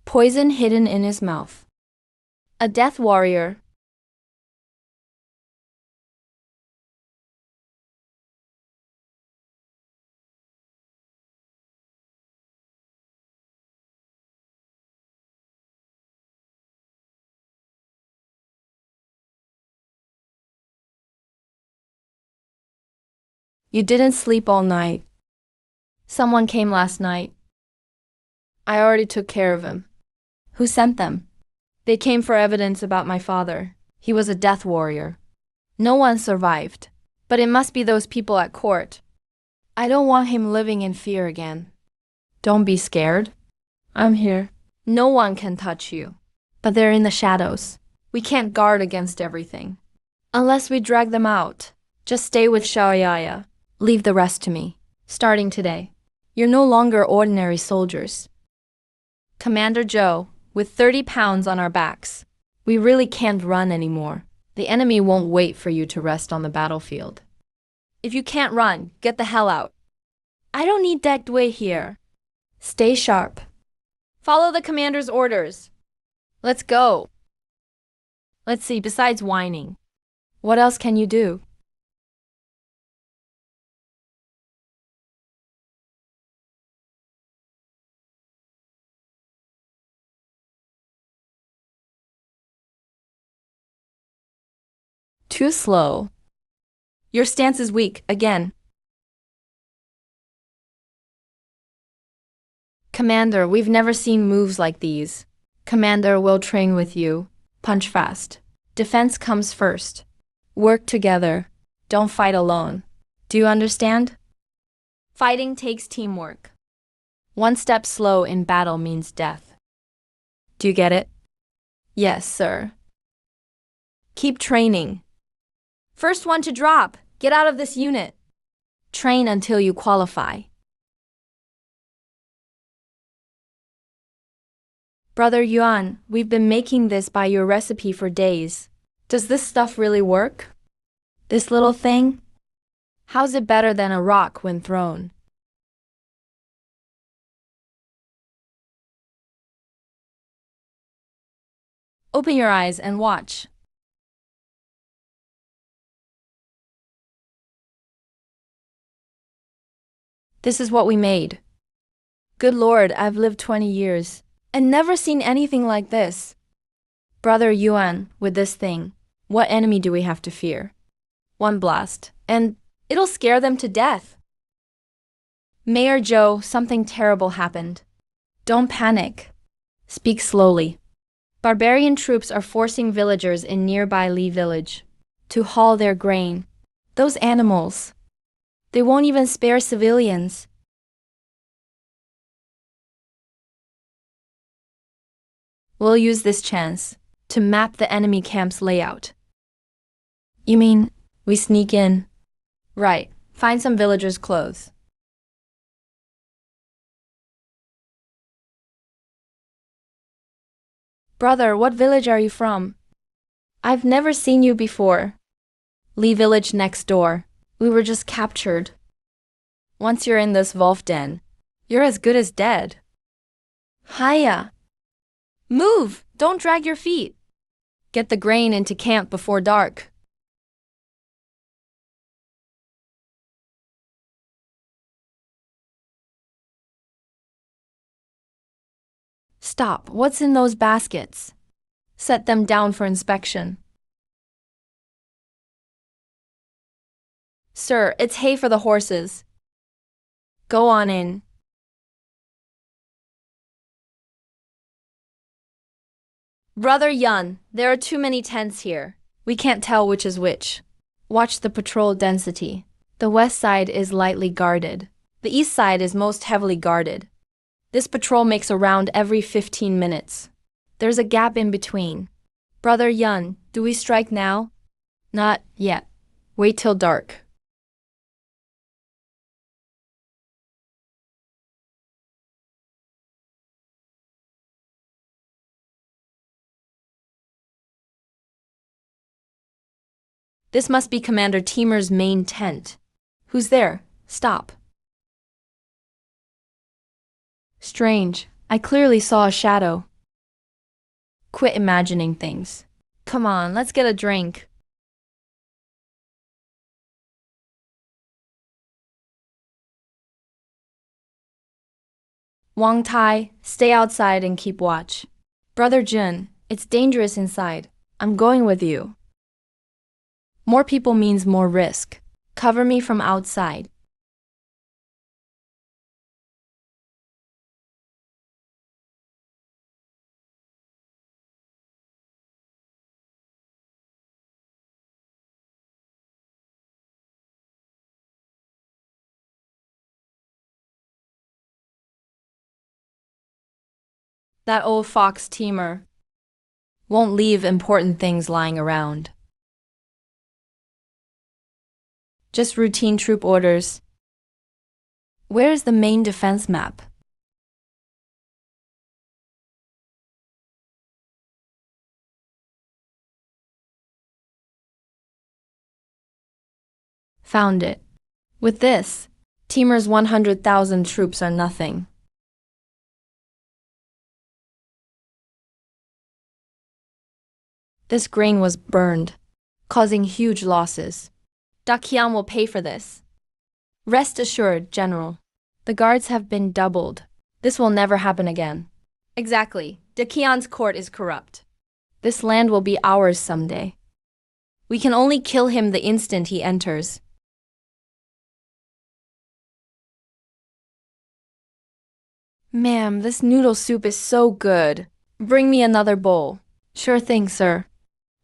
Poison hidden in his mouth. A death warrior. You didn't sleep all night. Someone came last night. I already took care of him. Who sent them? They came for evidence about my father. He was a death warrior. No one survived. But it must be those people at court. I don't want him living in fear again. Don't be scared. I'm here. No one can touch you. But they're in the shadows. We can't guard against everything. Unless we drag them out. Just stay with Xiaoyaya. Leave the rest to me. Starting today. You're no longer ordinary soldiers. Commander Zhou, with 30 pounds on our backs, we really can't run anymore. The enemy won't wait for you to rest on the battlefield. If you can't run, get the hell out. I don't need decked way here. Stay sharp. Follow the commander's orders. Let's go. Let's see, besides whining, what else can you do? Too slow. Your stance is weak, again. Commander, we've never seen moves like these. Commander, we'll train with you. Punch fast. Defense comes first. Work together. Don't fight alone. Do you understand? Fighting takes teamwork. One step slow in battle means death. Do you get it? Yes, sir. Keep training. First one to drop. Get out of this unit. Train until you qualify. Brother Yuan, we've been making this by your recipe for days. Does this stuff really work? This little thing? How's it better than a rock when thrown? Open your eyes and watch. This is what we made. Good Lord, I've lived 20 years and never seen anything like this. Brother Yuan, with this thing, What enemy do we have to fear? One blast, and it'll scare them to death. Mayor Joe, something terrible happened. Don't panic. Speak slowly. Barbarian troops are forcing villagers in nearby Lee village to haul their grain. Those animals. They won't even spare civilians. We'll use this chance to map the enemy camp's layout. You mean we sneak in? Right. Find some villagers' clothes. Brother, what village are you from? I've never seen you before. Lee village next door. We were just captured. Once you're in this wolf den, you're as good as dead. Hiya! Move! Don't drag your feet. Get the grain into camp before dark. Stop. What's in those baskets? Set them down for inspection. Sir, it's hay for the horses. Go on in. Brother Yun, there are too many tents here. We can't tell which is which. Watch the patrol density. The west side is lightly guarded. The east side is most heavily guarded. This patrol makes a round every 15 minutes. There's a gap in between. Brother Yun, do we strike now? Not yet. Wait till dark. This must be Commander Teemer's main tent. Who's there? Stop. Strange. I clearly saw a shadow. Quit imagining things. Come on, let's get a drink. Wang Tai, stay outside and keep watch. Brother Jun, it's dangerous inside. I'm going with you. More people means more risk. Cover me from outside. That old fox Teemer won't leave important things lying around. Just routine troop orders. Where is the main defense map? Found it. With this, Teemer's 100,000 troops are nothing. This grain was burned, causing huge losses. Dakian will pay for this. Rest assured, General. The guards have been doubled. This will never happen again. Exactly. Dakian's court is corrupt. This land will be ours someday. We can only kill him the instant he enters. Ma'am, this noodle soup is so good. Bring me another bowl. Sure thing, sir.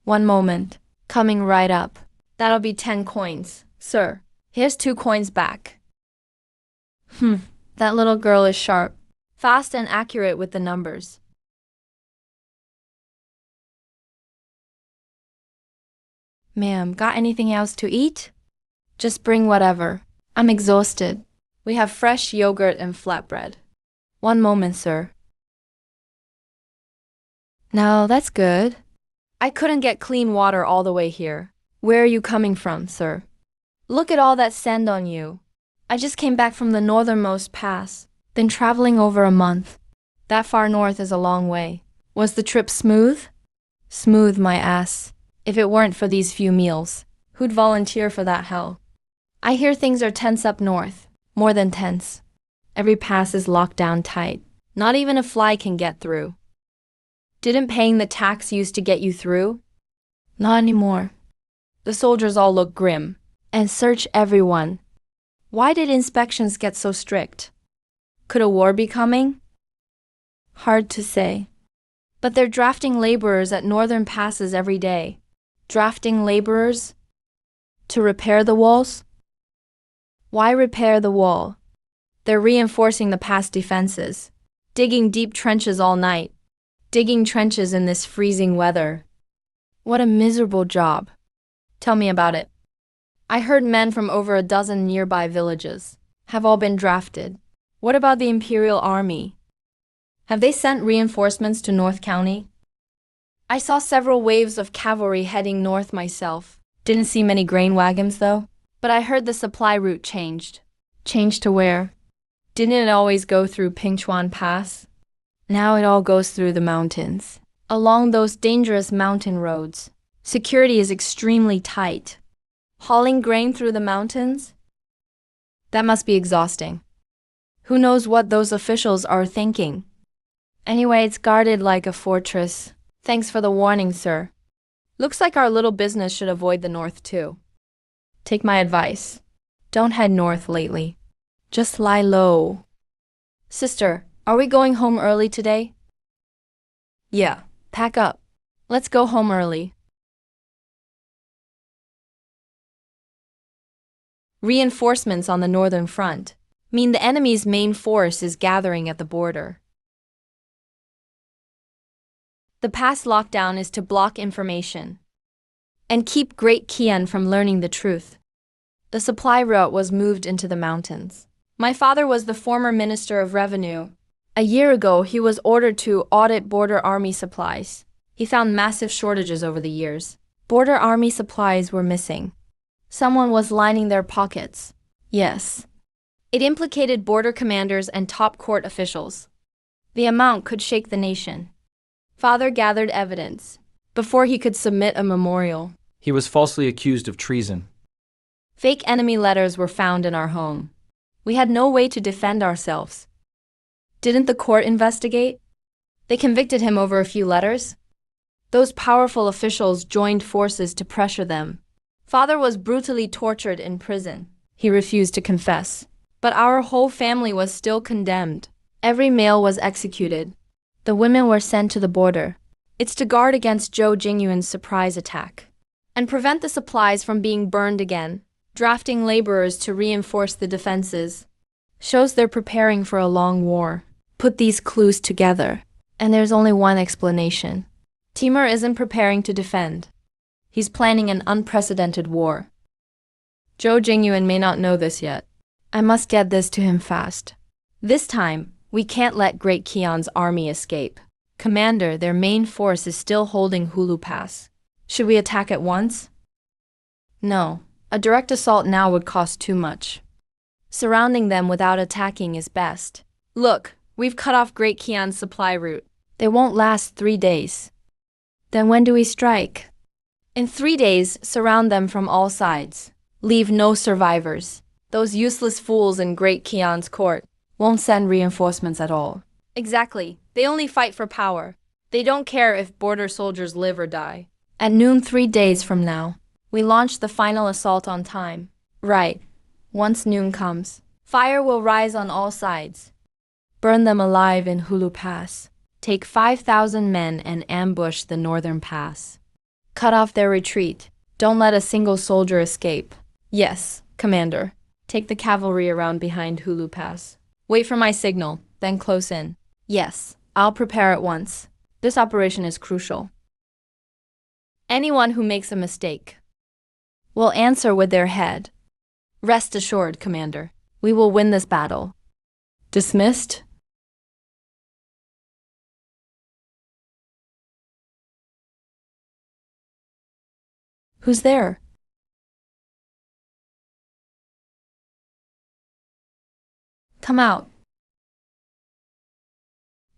One moment. Coming right up. That'll be 10 coins. Sir, here's 2 coins back. That little girl is sharp. Fast and accurate with the numbers. Ma'am, got anything else to eat? Just bring whatever. I'm exhausted. We have fresh yogurt and flatbread. One moment, sir. No, that's good. I couldn't get clean water all the way here. Where are you coming from, sir? Look at all that sand on you. I just came back from the northernmost pass, been traveling over a month. That far north is a long way. Was the trip smooth? Smooth, my ass. If it weren't for these few meals, who'd volunteer for that hell? I hear things are tense up north. More than tense. Every pass is locked down tight. Not even a fly can get through. Didn't paying the tax used to get you through? Not anymore. The soldiers all look grim and search everyone. Why did inspections get so strict? Could a war be coming? Hard to say. But they're drafting laborers at northern passes every day. Drafting laborers? To repair the walls? Why repair the wall? They're reinforcing the pass defenses. Digging deep trenches all night. Digging trenches in this freezing weather. What a miserable job. Tell me about it. I heard men from over a dozen nearby villages have all been drafted. What about the Imperial Army? Have they sent reinforcements to North County? I saw several waves of cavalry heading north myself. Didn't see many grain wagons though. But I heard the supply route changed. Changed to where? Didn't it always go through Pingchuan Pass? Now it all goes through the mountains. Along those dangerous mountain roads. Security is extremely tight. Hauling grain through the mountains? That must be exhausting. Who knows what those officials are thinking? Anyway, it's guarded like a fortress. Thanks for the warning, sir. Looks like our little business should avoid the north too. Take my advice. Don't head north lately. Just lie low. Sister, are we going home early today? Yeah, pack up. Let's go home early. Reinforcements on the northern front mean the enemy's main force is gathering at the border. The pass lockdown is to block information and keep Great Kian from learning the truth. The supply route was moved into the mountains. My father was the former Minister of Revenue. A year ago, he was ordered to audit border army supplies. He found massive shortages over the years. Border army supplies were missing. Someone was lining their pockets. Yes. It implicated border commanders and top court officials. The amount could shake the nation. Father gathered evidence before he could submit a memorial. He was falsely accused of treason. Fake enemy letters were found in our home. We had no way to defend ourselves. Didn't the court investigate? They convicted him over a few letters. Those powerful officials joined forces to pressure them. Father was brutally tortured in prison. He refused to confess. But our whole family was still condemned. Every male was executed. The women were sent to the border. It's to guard against Zhou Jingyuan's surprise attack and prevent the supplies from being burned again. Drafting laborers to reinforce the defenses shows they're preparing for a long war. Put these clues together, and there's only one explanation. Timur isn't preparing to defend. He's planning an unprecedented war. Zhou Jingyuan may not know this yet. I must get this to him fast. This time, we can't let Great Kian's army escape. Commander, their main force is still holding Hulu Pass. Should we attack at once? No. A direct assault now would cost too much. Surrounding them without attacking is best. Look, we've cut off Great Kian's supply route. They won't last 3 days. Then when do we strike? In 3 days, surround them from all sides. Leave no survivors. Those useless fools in Great Kian's court won't send reinforcements at all. Exactly. They only fight for power. They don't care if border soldiers live or die. At noon 3 days from now, we launch the final assault on time. Right. Once noon comes, fire will rise on all sides. Burn them alive in Hulu Pass. Take 5,000 men and ambush the northern pass. Cut off their retreat. Don't let a single soldier escape. Yes, Commander. Take the cavalry around behind Hulu Pass. Wait for my signal, then close in. Yes, I'll prepare at once. This operation is crucial. Anyone who makes a mistake will answer with their head. Rest assured, Commander. We will win this battle. Dismissed? Who's there? Come out.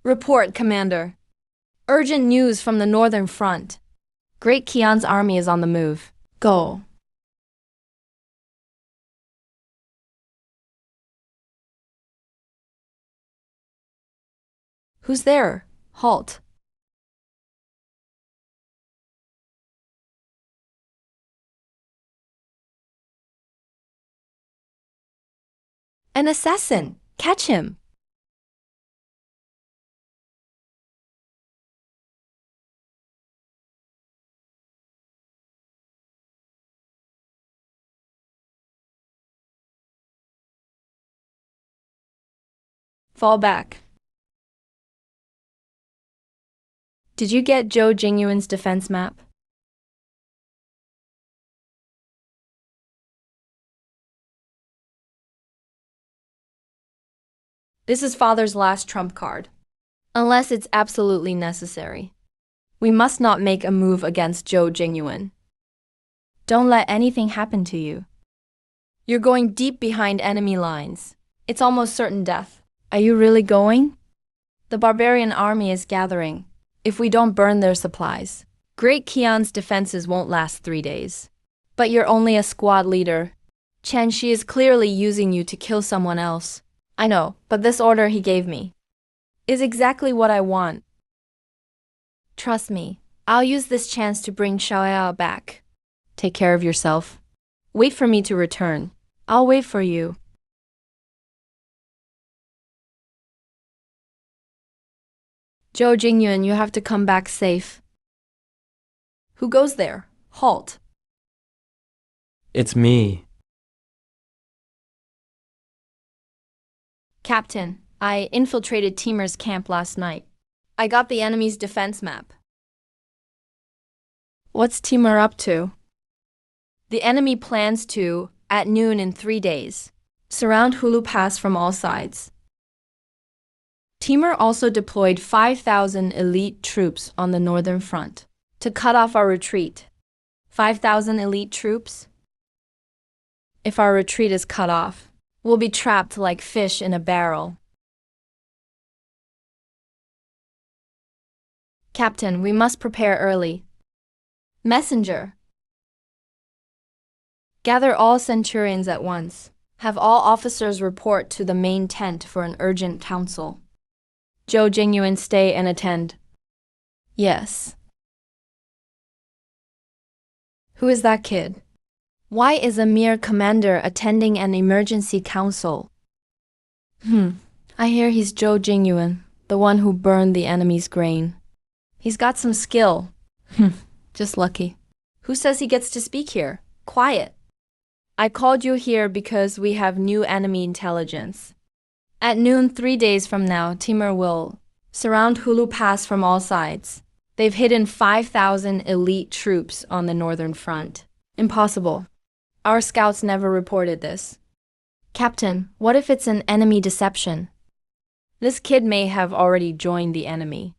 Report, Commander. Urgent news from the northern front. Great Kian's army is on the move. Go. Who's there? Halt. An assassin! Catch him! Fall back. Did you get Zhou Jingyuan's defense map? This is Father's last trump card. Unless it's absolutely necessary. We must not make a move against Zhou Jingyuan. Don't let anything happen to you. You're going deep behind enemy lines. It's almost certain death. Are you really going? The barbarian army is gathering. If we don't burn their supplies, Great Qian's defenses won't last 3 days. But you're only a squad leader. Chen Shi is clearly using you to kill someone else. I know, but this order he gave me is exactly what I want. Trust me, I'll use this chance to bring Xiaoyao back. Take care of yourself. Wait for me to return. I'll wait for you. Zhou Jingyuan, you have to come back safe. Who goes there? Halt. It's me. Captain, I infiltrated Timer's camp last night. I got the enemy's defense map. What's Timer up to? The enemy plans to, at noon in 3 days, surround Hulu Pass from all sides. Timer also deployed 5,000 elite troops on the northern front to cut off our retreat. 5,000 elite troops? If our retreat is cut off, we'll be trapped like fish in a barrel. Captain, we must prepare early. Messenger. Gather all centurions at once. Have all officers report to the main tent for an urgent council. Zhou Jingyuan, stay and attend. Yes. Who is that kid? Why is a mere commander attending an emergency council? I hear he's Zhou Jingyuan, the one who burned the enemy's grain. He's got some skill. Just lucky. Who says he gets to speak here? Quiet. I called you here because we have new enemy intelligence. At noon 3 days from now, Timer will surround Hulu Pass from all sides. They've hidden 5,000 elite troops on the northern front. Impossible. Our scouts never reported this. Captain, what if it's an enemy deception? This kid may have already joined the enemy.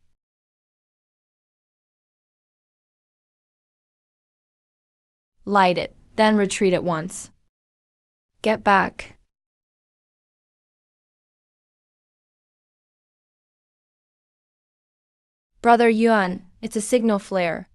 Light it, then retreat at once. Get back. Brother Yuan, it's a signal flare.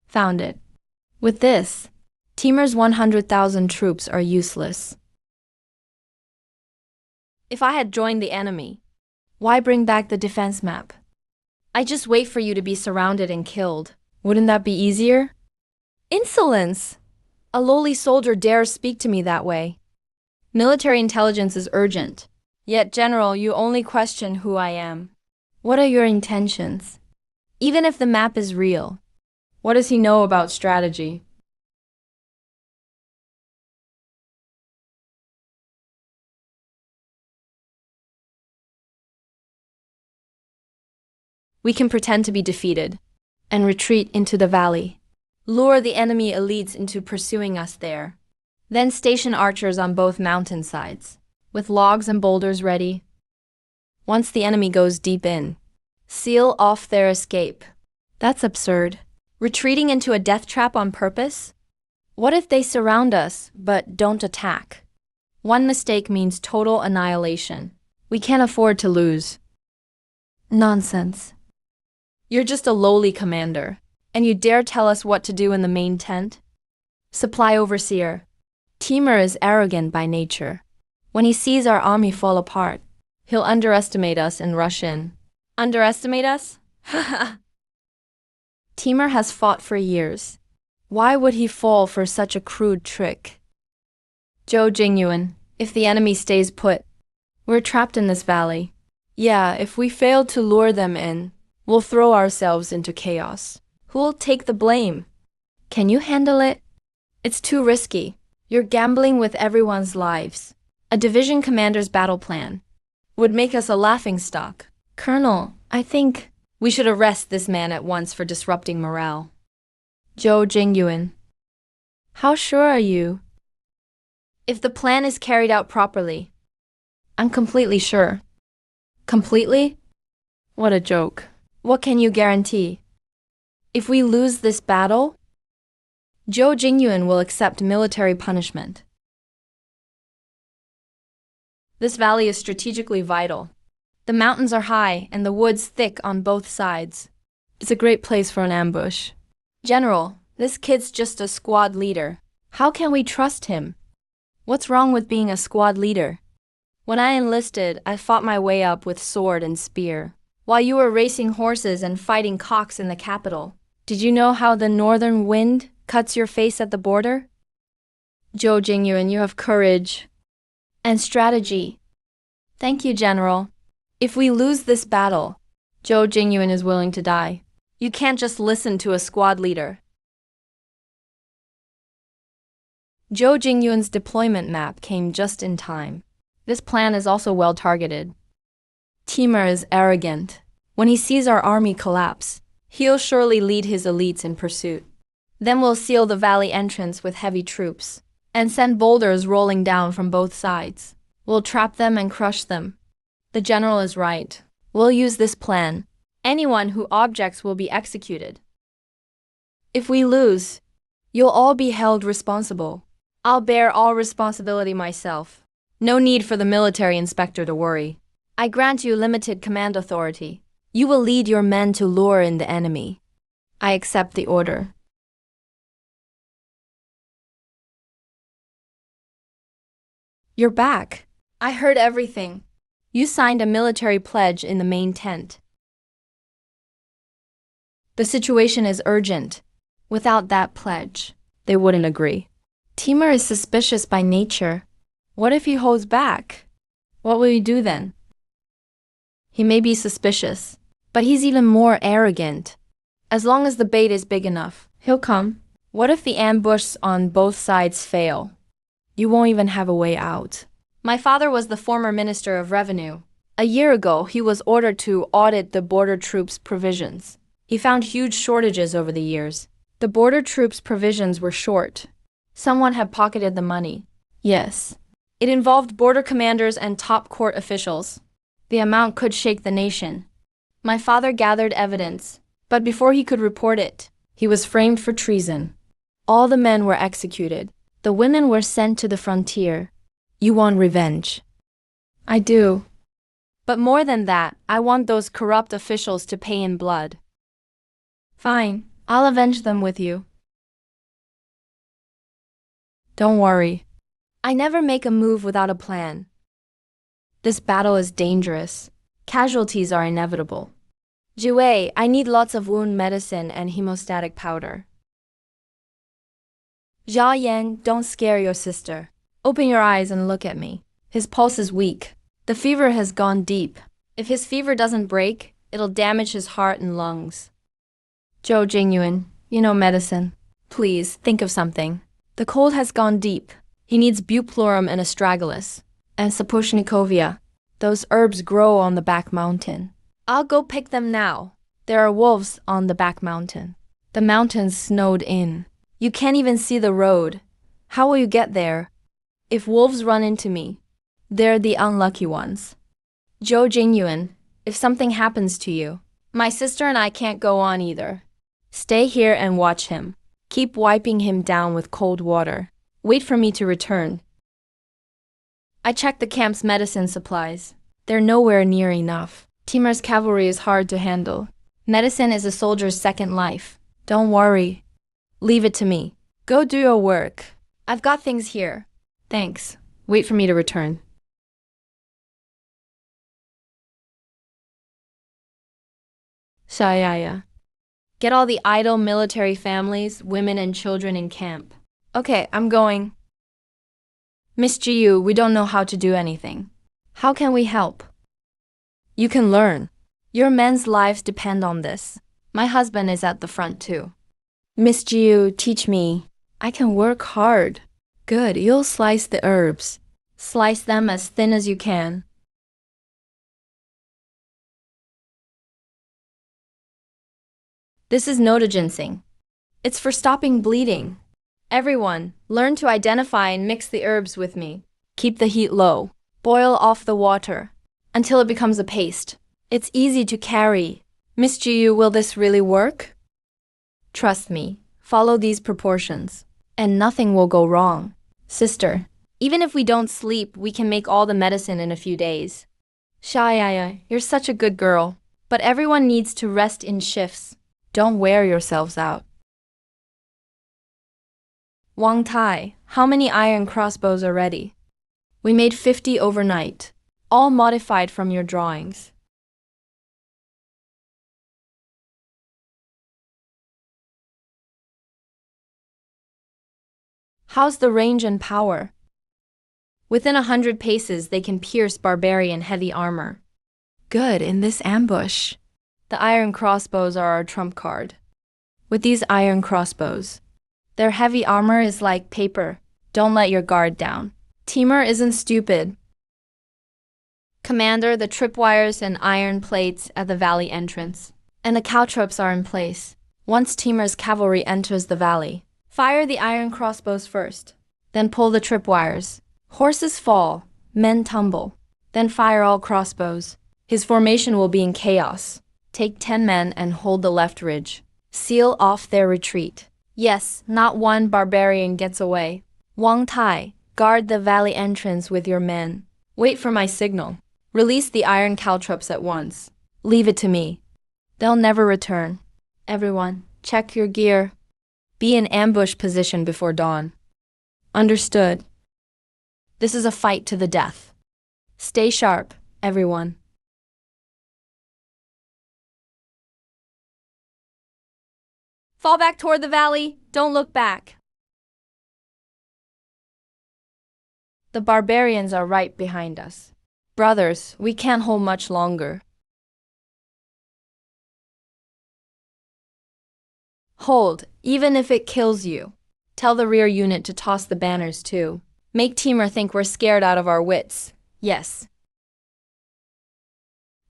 Found it. With this, Timer's 100,000 troops are useless. If I had joined the enemy, why bring back the defense map? I just wait for you to be surrounded and killed. Wouldn't that be easier? Insolence! A lowly soldier dares speak to me that way. Military intelligence is urgent. Yet, General, you only question who I am. What are your intentions? Even if the map is real, what does he know about strategy? We can pretend to be defeated and retreat into the valley. Lure the enemy elites into pursuing us there. Then station archers on both mountain sides, with logs and boulders ready. Once the enemy goes deep in, seal off their escape. That's absurd. Retreating into a death trap on purpose? What if they surround us but don't attack? One mistake means total annihilation. We can't afford to lose. Nonsense. You're just a lowly commander, and you dare tell us what to do in the main tent? Supply overseer. Timur is arrogant by nature. When he sees our army fall apart, he'll underestimate us and rush in. Underestimate us? Timur has fought for years. Why would he fall for such a crude trick? Zhou Jingyuan, if the enemy stays put, we're trapped in this valley. Yeah, if we fail to lure them in, we'll throw ourselves into chaos. Who'll take the blame? Can you handle it? It's too risky. You're gambling with everyone's lives. A division commander's battle plan would make us a laughingstock. Colonel, I think we should arrest this man at once for disrupting morale. Zhou Jingyuan. How sure are you? If the plan is carried out properly, I'm completely sure. Completely? What a joke. What can you guarantee? If we lose this battle, Zhou Jingyuan will accept military punishment. This valley is strategically vital. The mountains are high and the woods thick on both sides. It's a great place for an ambush. General, this kid's just a squad leader. How can we trust him? What's wrong with being a squad leader? When I enlisted, I fought my way up with sword and spear, while you were racing horses and fighting cocks in the capital. Did you know how the northern wind cuts your face at the border? Zhou Jingyuan, you have courage and strategy. Thank you, General. If we lose this battle, Zhou Jingyuan is willing to die. You can't just listen to a squad leader. Zhou Jingyuan's deployment map came just in time. This plan is also well targeted. Timur is arrogant. When he sees our army collapse, he'll surely lead his elites in pursuit. Then we'll seal the valley entrance with heavy troops and send boulders rolling down from both sides. We'll trap them and crush them. The general is right. We'll use this plan. Anyone who objects will be executed. If we lose, you'll all be held responsible. I'll bear all responsibility myself. No need for the military inspector to worry. I grant you limited command authority. You will lead your men to lure in the enemy. I accept the order. You're back. I heard everything. You signed a military pledge in the main tent. The situation is urgent. Without that pledge, they wouldn't agree. Timur is suspicious by nature. What if he holds back? What will you do then? He may be suspicious, but he's even more arrogant. As long as the bait is big enough, he'll come. What if the ambush on both sides fail? You won't even have a way out. My father was the former Minister of Revenue. A year ago, he was ordered to audit the border troops' provisions. He found huge shortages over the years. The border troops' provisions were short. Someone had pocketed the money. Yes. It involved border commanders and top court officials. The amount could shake the nation. My father gathered evidence, but before he could report it, he was framed for treason. All the men were executed. The women were sent to the frontier. You want revenge? I do. But more than that, I want those corrupt officials to pay in blood. Fine, I'll avenge them with you. Don't worry. I never make a move without a plan. This battle is dangerous. Casualties are inevitable. Jue, I need lots of wound medicine and hemostatic powder. Jia Yan, don't scare your sister. Open your eyes and look at me. His pulse is weak. The fever has gone deep. If his fever doesn't break, it'll damage his heart and lungs. Zhou Jingyuan, you know medicine. Please, think of something. The cold has gone deep. He needs buplorum and astragalus. And sapochnikovia. Those herbs grow on the back mountain. I'll go pick them now. There are wolves on the back mountain. The mountain's snowed in. You can't even see the road. How will you get there? If wolves run into me, they're the unlucky ones. Zhou Jingyuan, if something happens to you, my sister and I can't go on either. Stay here and watch him. Keep wiping him down with cold water. Wait for me to return. I checked the camp's medicine supplies. They're nowhere near enough. Timur's cavalry is hard to handle. Medicine is a soldier's second life. Don't worry. Leave it to me. Go do your work. I've got things here. Thanks. Wait for me to return. Shayaya. Get all the idle military families, women and children in camp. Okay, I'm going. Miss Jiyu, we don't know how to do anything. How can we help? You can learn. Your men's lives depend on this. My husband is at the front too. Miss Jiu, teach me. I can work hard. Good, you'll slice the herbs. Slice them as thin as you can. This is noda ginseng. It's for stopping bleeding. Everyone, learn to identify and mix the herbs with me. Keep the heat low. Boil off the water until it becomes a paste. It's easy to carry. Miss Jiu, will this really work? Trust me, follow these proportions, and nothing will go wrong. Sister, even if we don't sleep, we can make all the medicine in a few days. Shayaya, you're such a good girl, but everyone needs to rest in shifts. Don't wear yourselves out. Wang Tai, how many iron crossbows are ready? We made 50 overnight, all modified from your drawings. How's the range and power? Within 100 paces, they can pierce barbarian heavy armor. Good, in this ambush. The iron crossbows are our trump card. With these iron crossbows, their heavy armor is like paper. Don't let your guard down. Timur isn't stupid. Commander, the tripwires and iron plates at the valley entrance, and the caltrops are in place. Once Timur's cavalry enters the valley, fire the iron crossbows first, then pull the tripwires. Horses fall, men tumble, then fire all crossbows. His formation will be in chaos. Take 10 men and hold the left ridge. Seal off their retreat. Yes, not one barbarian gets away. Wang Tai, guard the valley entrance with your men. Wait for my signal. Release the iron caltrops at once. Leave it to me. They'll never return. Everyone, check your gear. Be in ambush position before dawn. Understood. This is a fight to the death. Stay sharp, everyone. Fall back toward the valley. Don't look back. The barbarians are right behind us. Brothers, we can't hold much longer. Hold, even if it kills you. Tell the rear unit to toss the banners too. Make Timur think we're scared out of our wits. Yes.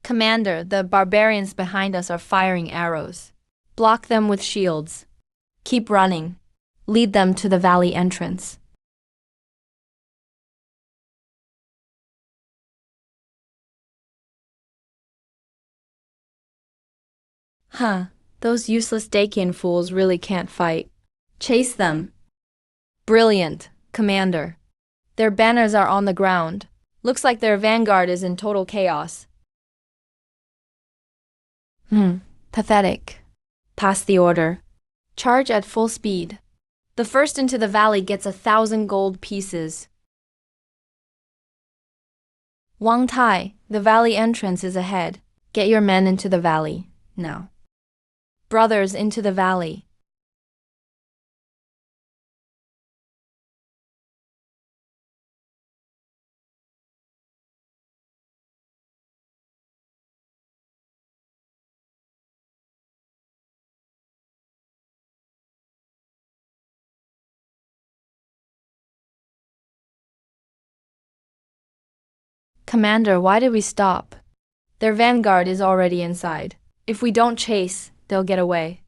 Commander, the barbarians behind us are firing arrows. Block them with shields. Keep running. Lead them to the valley entrance. Huh, those useless Dacian fools really can't fight. Chase them. Brilliant, Commander. Their banners are on the ground. Looks like their vanguard is in total chaos. Pathetic. Pass the order. Charge at full speed. The first into the valley gets 1,000 gold pieces. Wang Tai, the valley entrance is ahead. Get your men into the valley, now. Brothers, into the valley. Commander, why did we stop? Their vanguard is already inside. If we don't chase, they'll get away.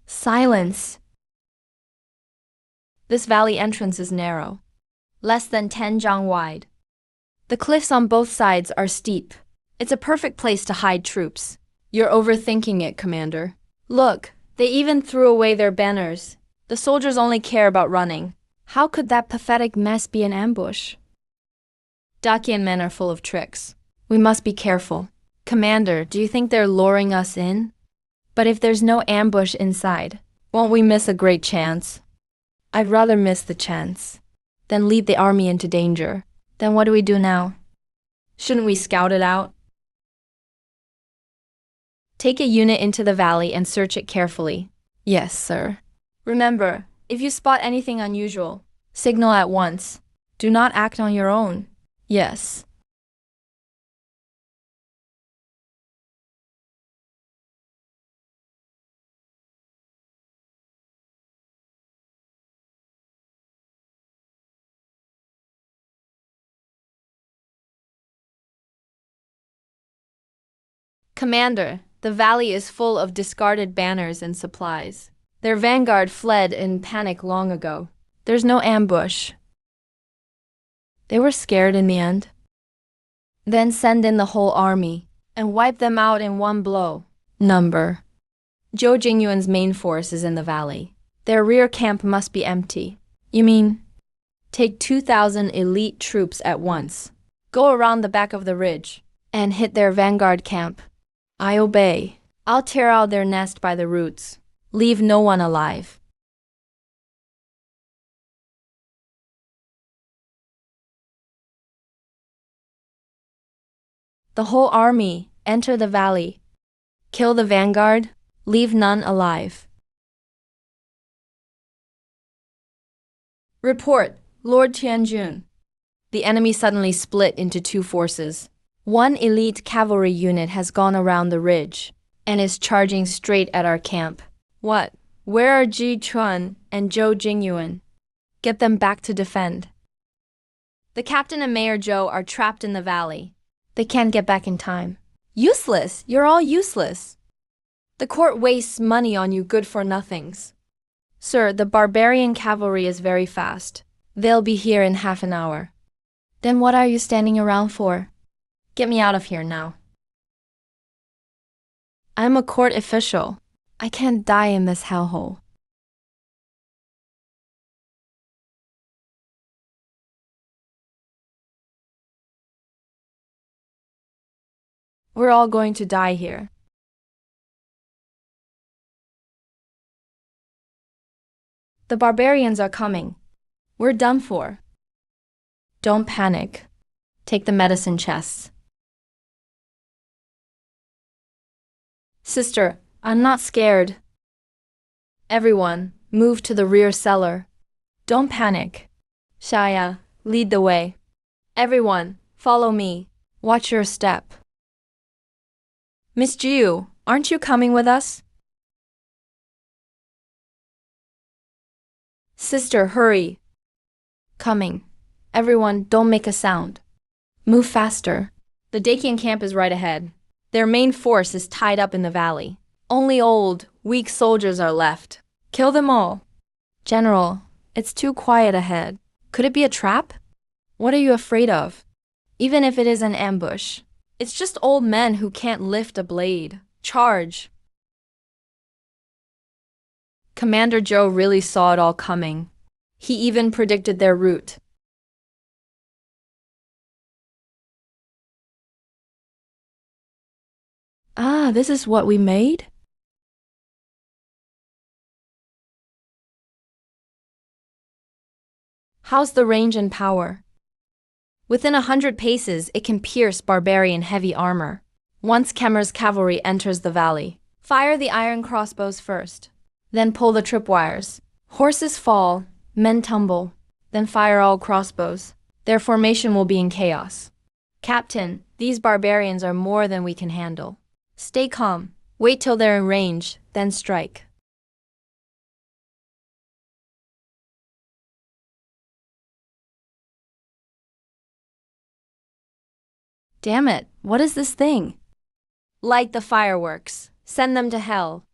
Silence! This valley entrance is narrow, less than 10 zhang wide. The cliffs on both sides are steep. It's a perfect place to hide troops. You're overthinking it, Commander. Look, they even threw away their banners. The soldiers only care about running. How could that pathetic mess be an ambush? Dacian men are full of tricks. We must be careful. Commander, do you think they're luring us in? But if there's no ambush inside, Won't we miss a great chance? I'd rather miss the chance than lead the army into danger. Then what do we do now? Shouldn't we scout it out? Take a unit into the valley and search it carefully. Yes, sir. Remember, if you spot anything unusual, signal at once. Do not act on your own. Yes. Commander, the valley is full of discarded banners and supplies. Their vanguard fled in panic long ago. There's no ambush. They were scared in the end. Then send in the whole army and wipe them out in one blow. Number. Zhou Jingyuan's main force is in the valley. Their rear camp must be empty. You mean, take 2,000 elite troops at once. Go around the back of the ridge and hit their vanguard camp. I obey. I'll tear out their nest by the roots. Leave no one alive. The whole army enter the valley. Kill the vanguard. Leave none alive. Report, Lord Tianjun. The enemy suddenly split into two forces. One elite cavalry unit has gone around the ridge and is charging straight at our camp. What? Where are Ji Chun and Zhou Jingyuan? Get them back to defend. The captain and Mayor Zhou are trapped in the valley. They can't get back in time. Useless! You're all useless. The court wastes money on you good-for-nothings. Sir, the barbarian cavalry is very fast. They'll be here in half an hour. Then what are you standing around for? Get me out of here now. I'm a court official. I can't die in this hellhole. We're all going to die here. The barbarians are coming. We're done for. Don't panic. Take the medicine chests. Sister, I'm not scared. Everyone, move to the rear cellar. Don't panic. Shaya, lead the way. Everyone, follow me. Watch your step. Miss Jiu, aren't you coming with us? Sister, hurry. Coming. Everyone, don't make a sound. Move faster. The Dakian camp is right ahead. Their main force is tied up in the valley. Only old, weak soldiers are left. Kill them all. General, it's too quiet ahead. Could it be a trap? What are you afraid of? Even if it is an ambush, it's just old men who can't lift a blade. Charge. Commander Zhou really saw it all coming. He even predicted their route. Ah, this is what we made? How's the range and power? Within 100 paces, it can pierce barbarian heavy armor. Once Kemmer's cavalry enters the valley, fire the iron crossbows first. Then pull the tripwires. Horses fall, men tumble. Then fire all crossbows. Their formation will be in chaos. Captain, these barbarians are more than we can handle. Stay calm. Wait till they're in range, then strike. Damn it, what is this thing? Light the fireworks. Send them to hell.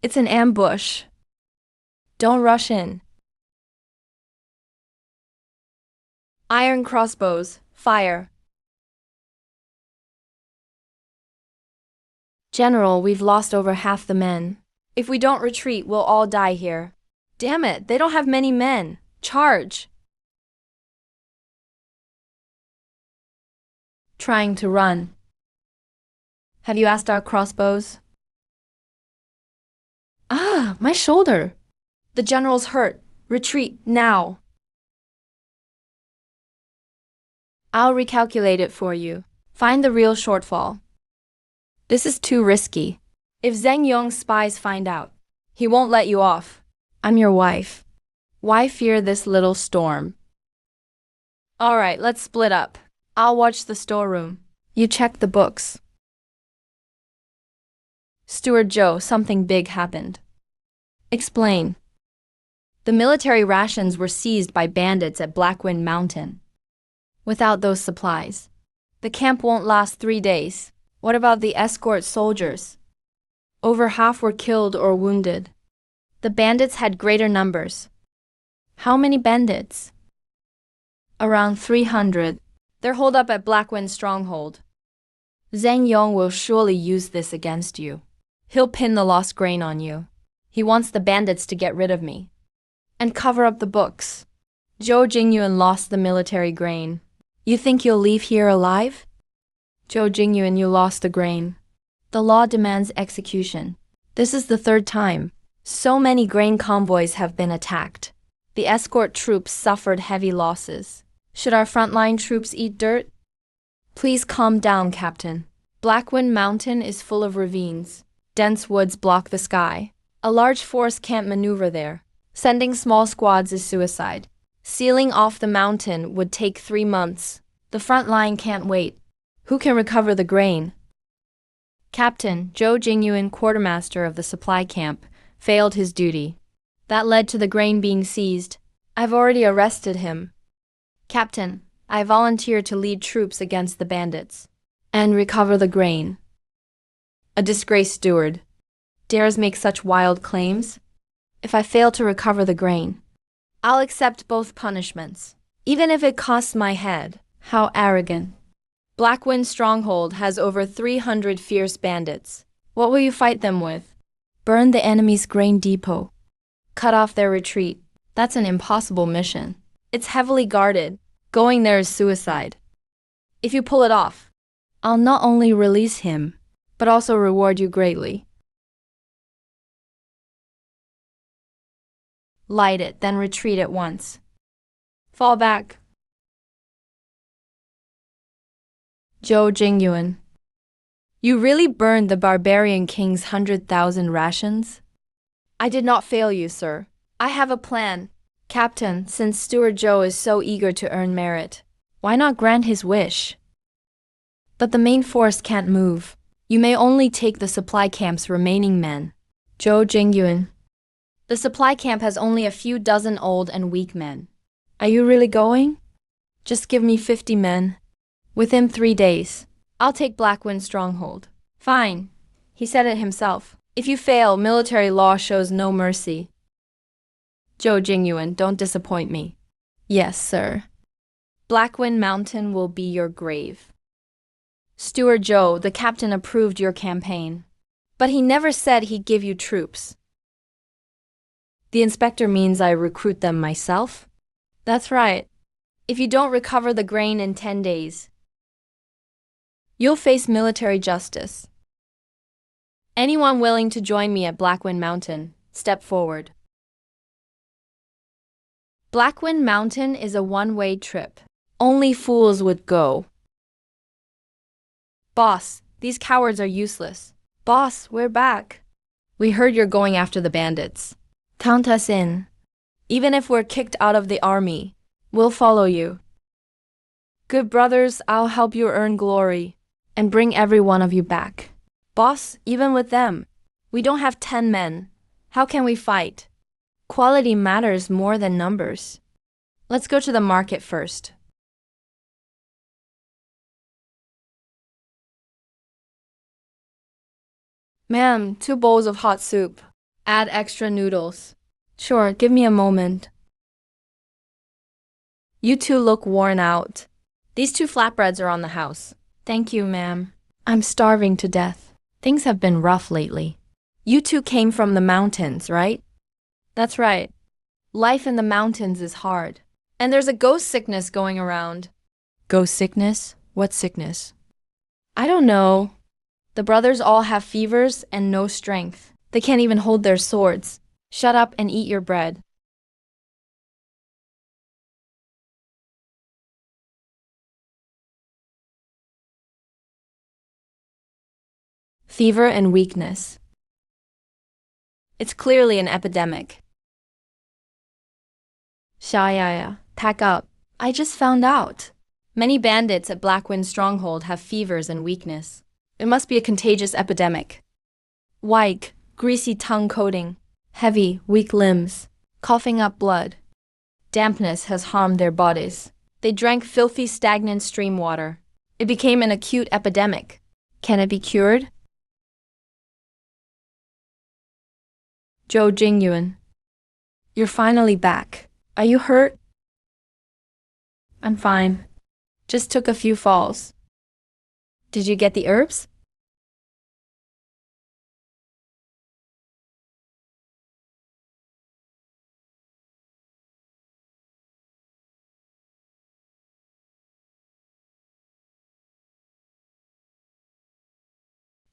It's an ambush. Don't rush in. Iron crossbows, fire. General, we've lost over half the men. If we don't retreat, we'll all die here. Damn it, they don't have many men. Charge! Trying to run. Have you asked our crossbows? Ah, my shoulder. The general's hurt. Retreat, now. I'll recalculate it for you. Find the real shortfall. This is too risky. If Zheng Yong's spies find out, he won't let you off. I'm your wife. Why fear this little storm? All right, let's split up. I'll watch the storeroom. You check the books. Steward Joe, something big happened. Explain. The military rations were seized by bandits at Blackwind Mountain. Without those supplies, the camp won't last 3 days. What about the escort soldiers? Over half were killed or wounded. The bandits had greater numbers. How many bandits? Around 300. They're holed up at Blackwind Stronghold. Zheng Yong will surely use this against you. He'll pin the lost grain on you. He wants the bandits to get rid of me and cover up the books. Zhou Jingyuan lost the military grain. You think you'll leave here alive? Zhou Jingyuan, you lost the grain. The law demands execution. This is the 3rd time. So many grain convoys have been attacked. The escort troops suffered heavy losses. Should our frontline troops eat dirt? Please calm down, Captain. Blackwind Mountain is full of ravines. Dense woods block the sky. A large force can't maneuver there. Sending small squads is suicide. Sealing off the mountain would take 3 months. The front line can't wait. Who can recover the grain? Captain Zhou Jingyuan, quartermaster of the supply camp, failed his duty. That led to the grain being seized. I've already arrested him. Captain, I volunteer to lead troops against the bandits and recover the grain. A disgraced steward dares make such wild claims? If I fail to recover the grain, I'll accept both punishments, even if it costs my head. How arrogant. Blackwind Stronghold has over 300 fierce bandits. What will you fight them with? Burn the enemy's grain depot. Cut off their retreat. That's an impossible mission. It's heavily guarded. Going there is suicide. If you pull it off, I'll not only release him, but also reward you greatly. Light it, then retreat at once. Fall back. Zhou Jingyuan, you really burned the barbarian king's 100,000 rations? I did not fail you, sir. I have a plan. Captain, since Steward Zhou is so eager to earn merit, why not grant his wish? But the main force can't move. You may only take the supply camp's remaining men. Zhou Jingyuan, the supply camp has only a few dozen old and weak men. Are you really going? Just give me 50 men. Within 3 days, I'll take Blackwind Stronghold. Fine. He said it himself. If you fail, military law shows no mercy. Zhou Jingyuan, don't disappoint me. Yes, sir. Blackwind Mountain will be your grave. Steward Zhou, the captain, approved your campaign, but he never said he'd give you troops. The inspector means I recruit them myself? That's right. If you don't recover the grain in 10 days, you'll face military justice. Anyone willing to join me at Blackwind Mountain, step forward. Blackwind Mountain is a one-way trip. Only fools would go. Boss, these cowards are useless. Boss, we're back. We heard you're going after the bandits. Count us in. Even if we're kicked out of the army, we'll follow you. Good brothers, I'll help you earn glory and bring every one of you back. Boss, even with them, we don't have 10 men. How can we fight? Quality matters more than numbers. Let's go to the market first. Ma'am, 2 bowls of hot soup. Add extra noodles. Sure, give me a moment. You two look worn out. These 2 flatbreads are on the house. Thank you, ma'am. I'm starving to death. Things have been rough lately. You two came from the mountains, right? That's right. Life in the mountains is hard. And there's a ghost sickness going around. Ghost sickness? What sickness? I don't know. The brothers all have fevers and no strength. They can't even hold their swords. Shut up and eat your bread. Fever and weakness. It's clearly an epidemic. Shayaya, pack up. I just found out. Many bandits at Blackwind Stronghold have fevers and weakness. It must be a contagious epidemic. White, greasy tongue coating, heavy, weak limbs, coughing up blood. Dampness has harmed their bodies. They drank filthy, stagnant stream water. It became an acute epidemic. Can it be cured? Zhou Jingyuan, you're finally back. Are you hurt? I'm fine. Just took a few falls. Did you get the herbs?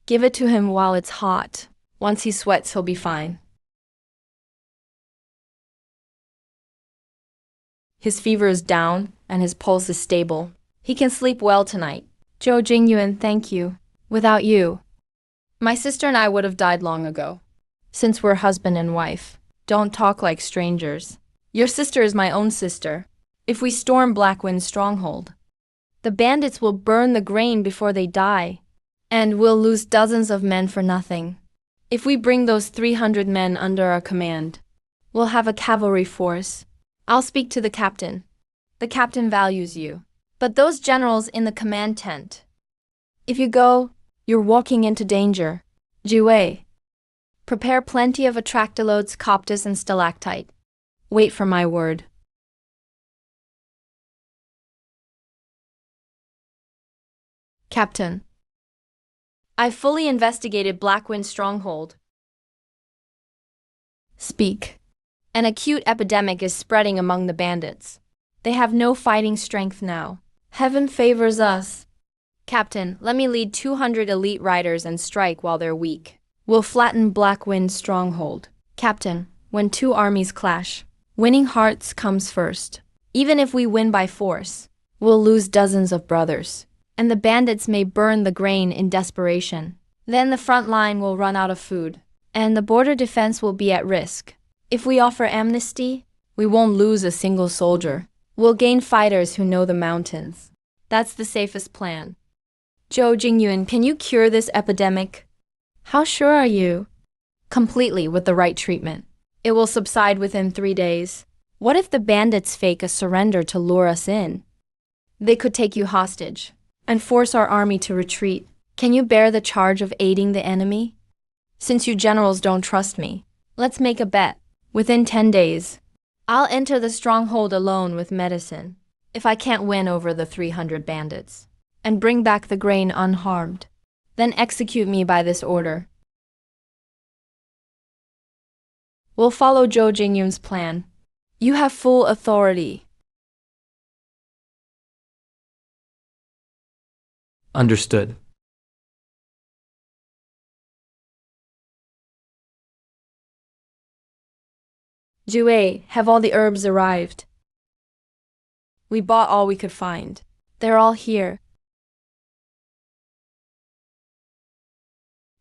Give it to him while it's hot. Once he sweats, he'll be fine. His fever is down, and his pulse is stable. He can sleep well tonight. Zhou Jingyuan, thank you. Without you, my sister and I would have died long ago. Since we're husband and wife, don't talk like strangers. Your sister is my own sister. If we storm Blackwind Stronghold, the bandits will burn the grain before they die, and we'll lose dozens of men for nothing. If we bring those 300 men under our command, we'll have a cavalry force. I'll speak to the captain. The captain values you. But those generals in the command tent, if you go, you're walking into danger. Jiwei, prepare plenty of atractylodes, coptis, and stalactite. Wait for my word. Captain, I fully investigated Blackwind Stronghold. Speak. An acute epidemic is spreading among the bandits. They have no fighting strength now. Heaven favors us. Captain, let me lead 200 elite riders and strike while they're weak. We'll flatten Blackwind Stronghold. Captain, when two armies clash, winning hearts comes first. Even if we win by force, we'll lose dozens of brothers, and the bandits may burn the grain in desperation. Then the front line will run out of food, and the border defense will be at risk. If we offer amnesty, we won't lose a single soldier. We'll gain fighters who know the mountains. That's the safest plan. Zhou Jingyuan, can you cure this epidemic? How sure are you? Completely, with the right treatment. It will subside within 3 days. What if the bandits fake a surrender to lure us in? They could take you hostage and force our army to retreat. Can you bear the charge of aiding the enemy? Since you generals don't trust me, let's make a bet. Within 10 days, I'll enter the stronghold alone with medicine, if I can't win over the 300 bandits, and bring back the grain unharmed. Then execute me by this order. We'll follow Zhou Jingyuan's plan. You have full authority. Understood. Jiwei, have all the herbs arrived? We bought all we could find. They're all here.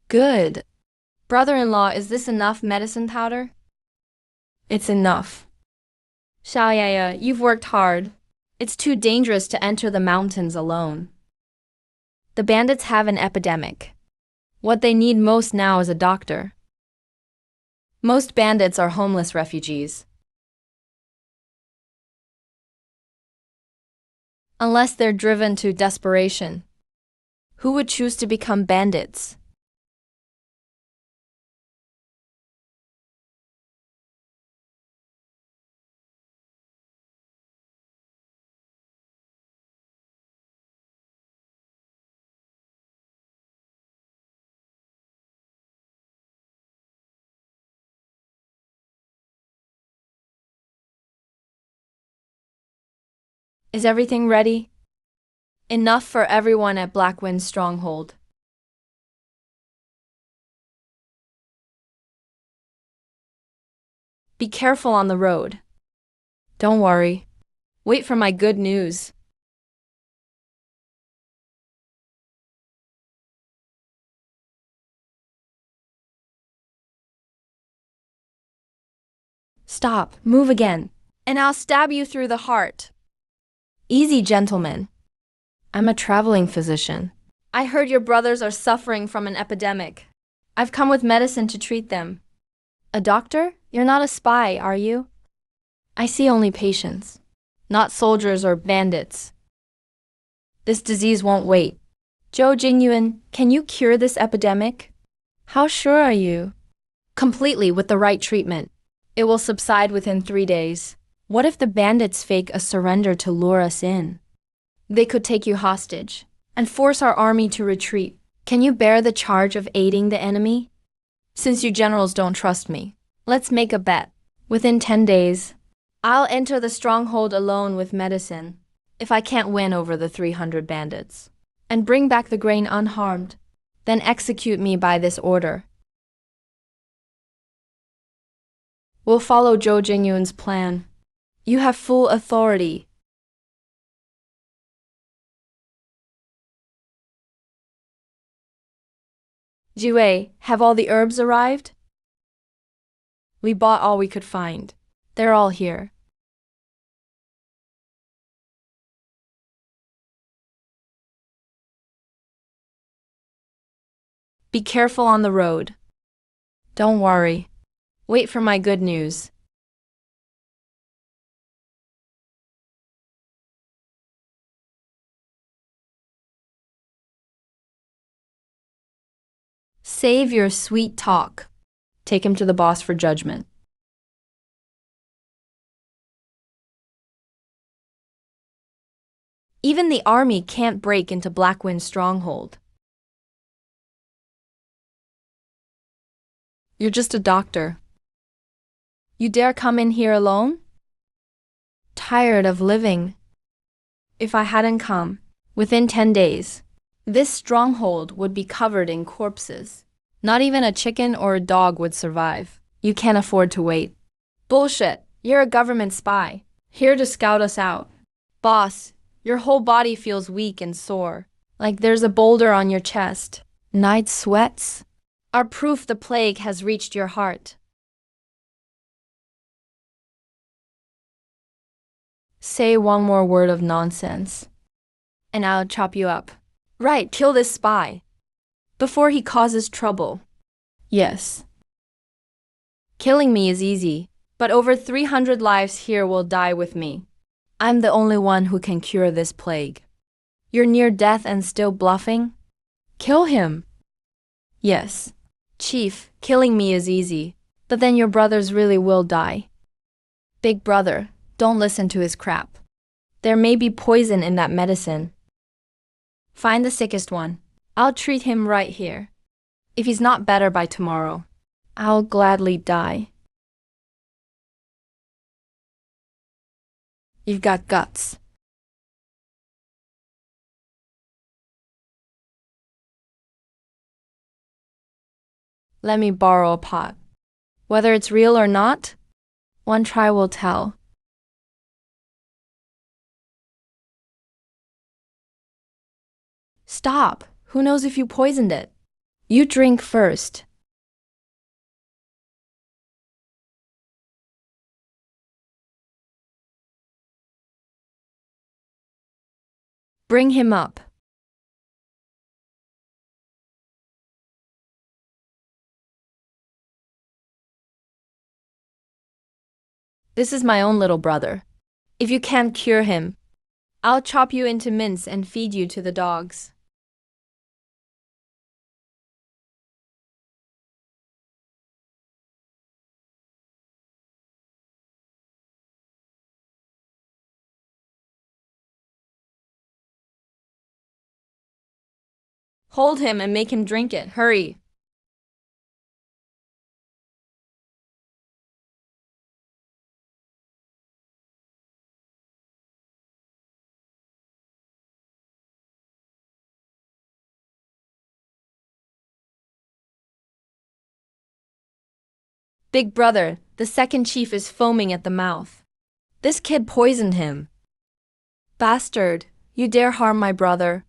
Good. Brother-in-law, is this enough medicine powder? It's enough. Xiaoyaya, you've worked hard. It's too dangerous to enter the mountains alone. The bandits have an epidemic. What they need most now is a doctor. Most bandits are homeless refugees. Unless they're driven to desperation. Who would choose to become bandits? Is everything ready? Enough for everyone at Blackwind Stronghold. Be careful on the road. Don't worry. Wait for my good news. Stop. Move again. And I'll stab you through the heart. Easy, gentlemen. I'm a traveling physician. I heard your brothers are suffering from an epidemic. I've come with medicine to treat them. A doctor? You're not a spy, are you? I see only patients, not soldiers or bandits. This disease won't wait. Zhou Jingyuan, can you cure this epidemic? How sure are you? Completely, with the right treatment. It will subside within 3 days. What if the bandits fake a surrender to lure us in? They could take you hostage and force our army to retreat. Can you bear the charge of aiding the enemy? Since you generals don't trust me, let's make a bet. Within 10 days, I'll enter the stronghold alone with medicine, if I can't win over the 300 bandits, and bring back the grain unharmed. Then execute me by this order. We'll follow Zhou Jingyuan's plan. You have full authority. Jiwei, have all the herbs arrived? We bought all we could find. They're all here. Be careful on the road. Don't worry. Wait for my good news. Save your sweet talk. Take him to the boss for judgment. Even the army can't break into Blackwind's stronghold. You're just a doctor. You dare come in here alone? Tired of living. If I hadn't come, within 10 days, this stronghold would be covered in corpses. Not even a chicken or a dog would survive. You can't afford to wait. Bullshit. You're a government spy, here to scout us out. Boss, your whole body feels weak and sore, like there's a boulder on your chest. Night sweats are proof the plague has reached your heart. Say one more word of nonsense, and I'll chop you up. Right, kill this spy before he causes trouble. Yes. Killing me is easy, but over 300 lives here will die with me. I'm the only one who can cure this plague. You're near death and still bluffing? Kill him. Yes. Chief, killing me is easy, but then your brothers really will die. Big brother, don't listen to his crap. There may be poison in that medicine. Find the sickest one. I'll treat him right here. If he's not better by tomorrow, I'll gladly die. You've got guts. Let me borrow a pot. Whether it's real or not, one try will tell. Stop! Who knows if you poisoned it? You drink first. Bring him up. This is my own little brother. If you can't cure him, I'll chop you into mince and feed you to the dogs. Hold him and make him drink it. Hurry. Big brother, The second chief is foaming at the mouth. This kid poisoned him. Bastard, you dare harm my brother.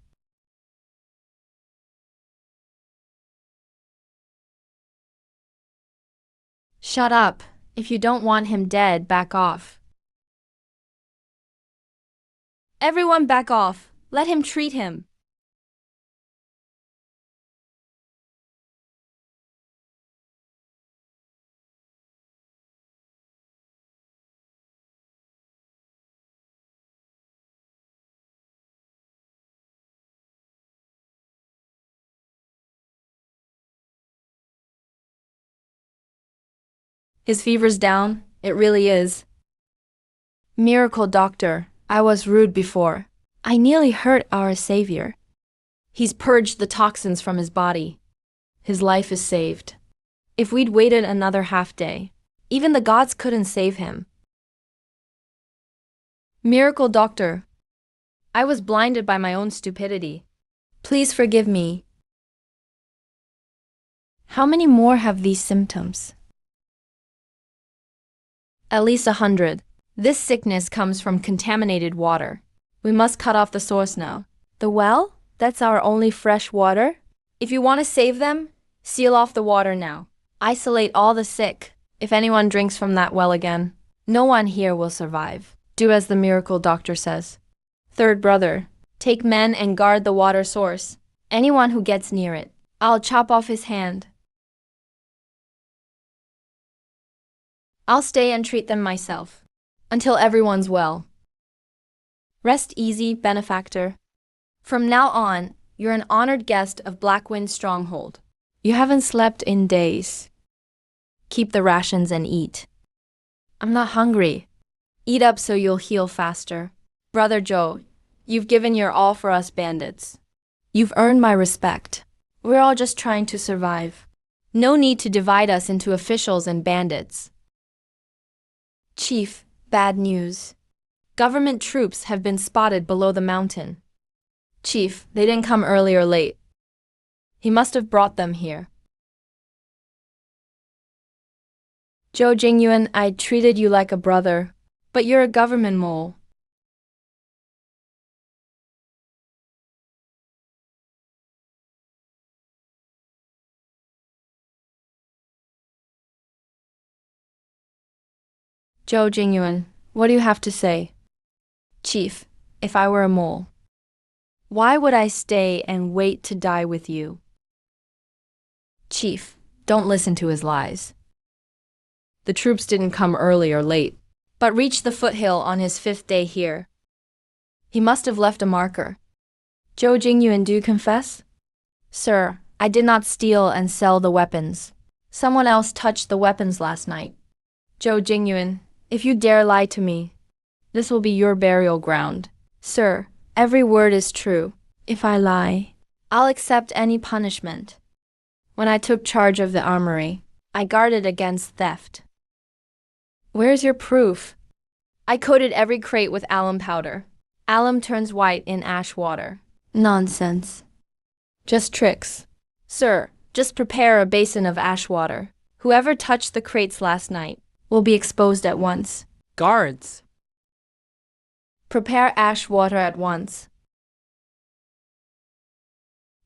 Shut up. If you don't want him dead, back off. Everyone back off. Let him treat him. His fever's down. It really is. Miracle doctor, I was rude before. I nearly hurt our savior. He's purged the toxins from his body. His life is saved. If we'd waited another half day, even the gods couldn't save him. Miracle doctor, I was blinded by my own stupidity. Please forgive me. How many more have these symptoms? At least 100. This sickness comes from contaminated water. We must cut off the source now. The well? That's our only fresh water? If you want to save them, seal off the water now. Isolate all the sick. If anyone drinks from that well again, no one here will survive. Do as the miracle doctor says. Third brother, take men and guard the water source. Anyone who gets near it, I'll chop off his hand. I'll stay and treat them myself, until everyone's well. Rest easy, benefactor. From now on, you're an honored guest of Blackwind's stronghold. You haven't slept in days. Keep the rations and eat. I'm not hungry. Eat up so you'll heal faster. Brother Joe, you've given your all for us bandits. You've earned my respect. We're all just trying to survive. No need to divide us into officials and bandits. Chief, bad news. Government troops have been spotted below the mountain. Chief, they didn't come early or late. He must have brought them here. Zhou Jingyuan, I treated you like a brother, but you're a government mole. Zhou Jingyuan, what do you have to say? Chief, if I were a mole, why would I stay and wait to die with you? Chief, don't listen to his lies. The troops didn't come early or late, but reached the foothill on his 5th day here. He must have left a marker. Zhou Jingyuan, do you confess? Sir, I did not steal and sell the weapons. Someone else touched the weapons last night. Zhou Jingyuan, if you dare lie to me, this will be your burial ground. Sir, every word is true. If I lie, I'll accept any punishment. When I took charge of the armory, I guarded against theft. Where's your proof? I coated every crate with alum powder. Alum turns white in ash water. Nonsense. Just tricks. Sir, just prepare a basin of ash water. Whoever touched the crates last night will be exposed at once. Guards! Prepare ash water at once.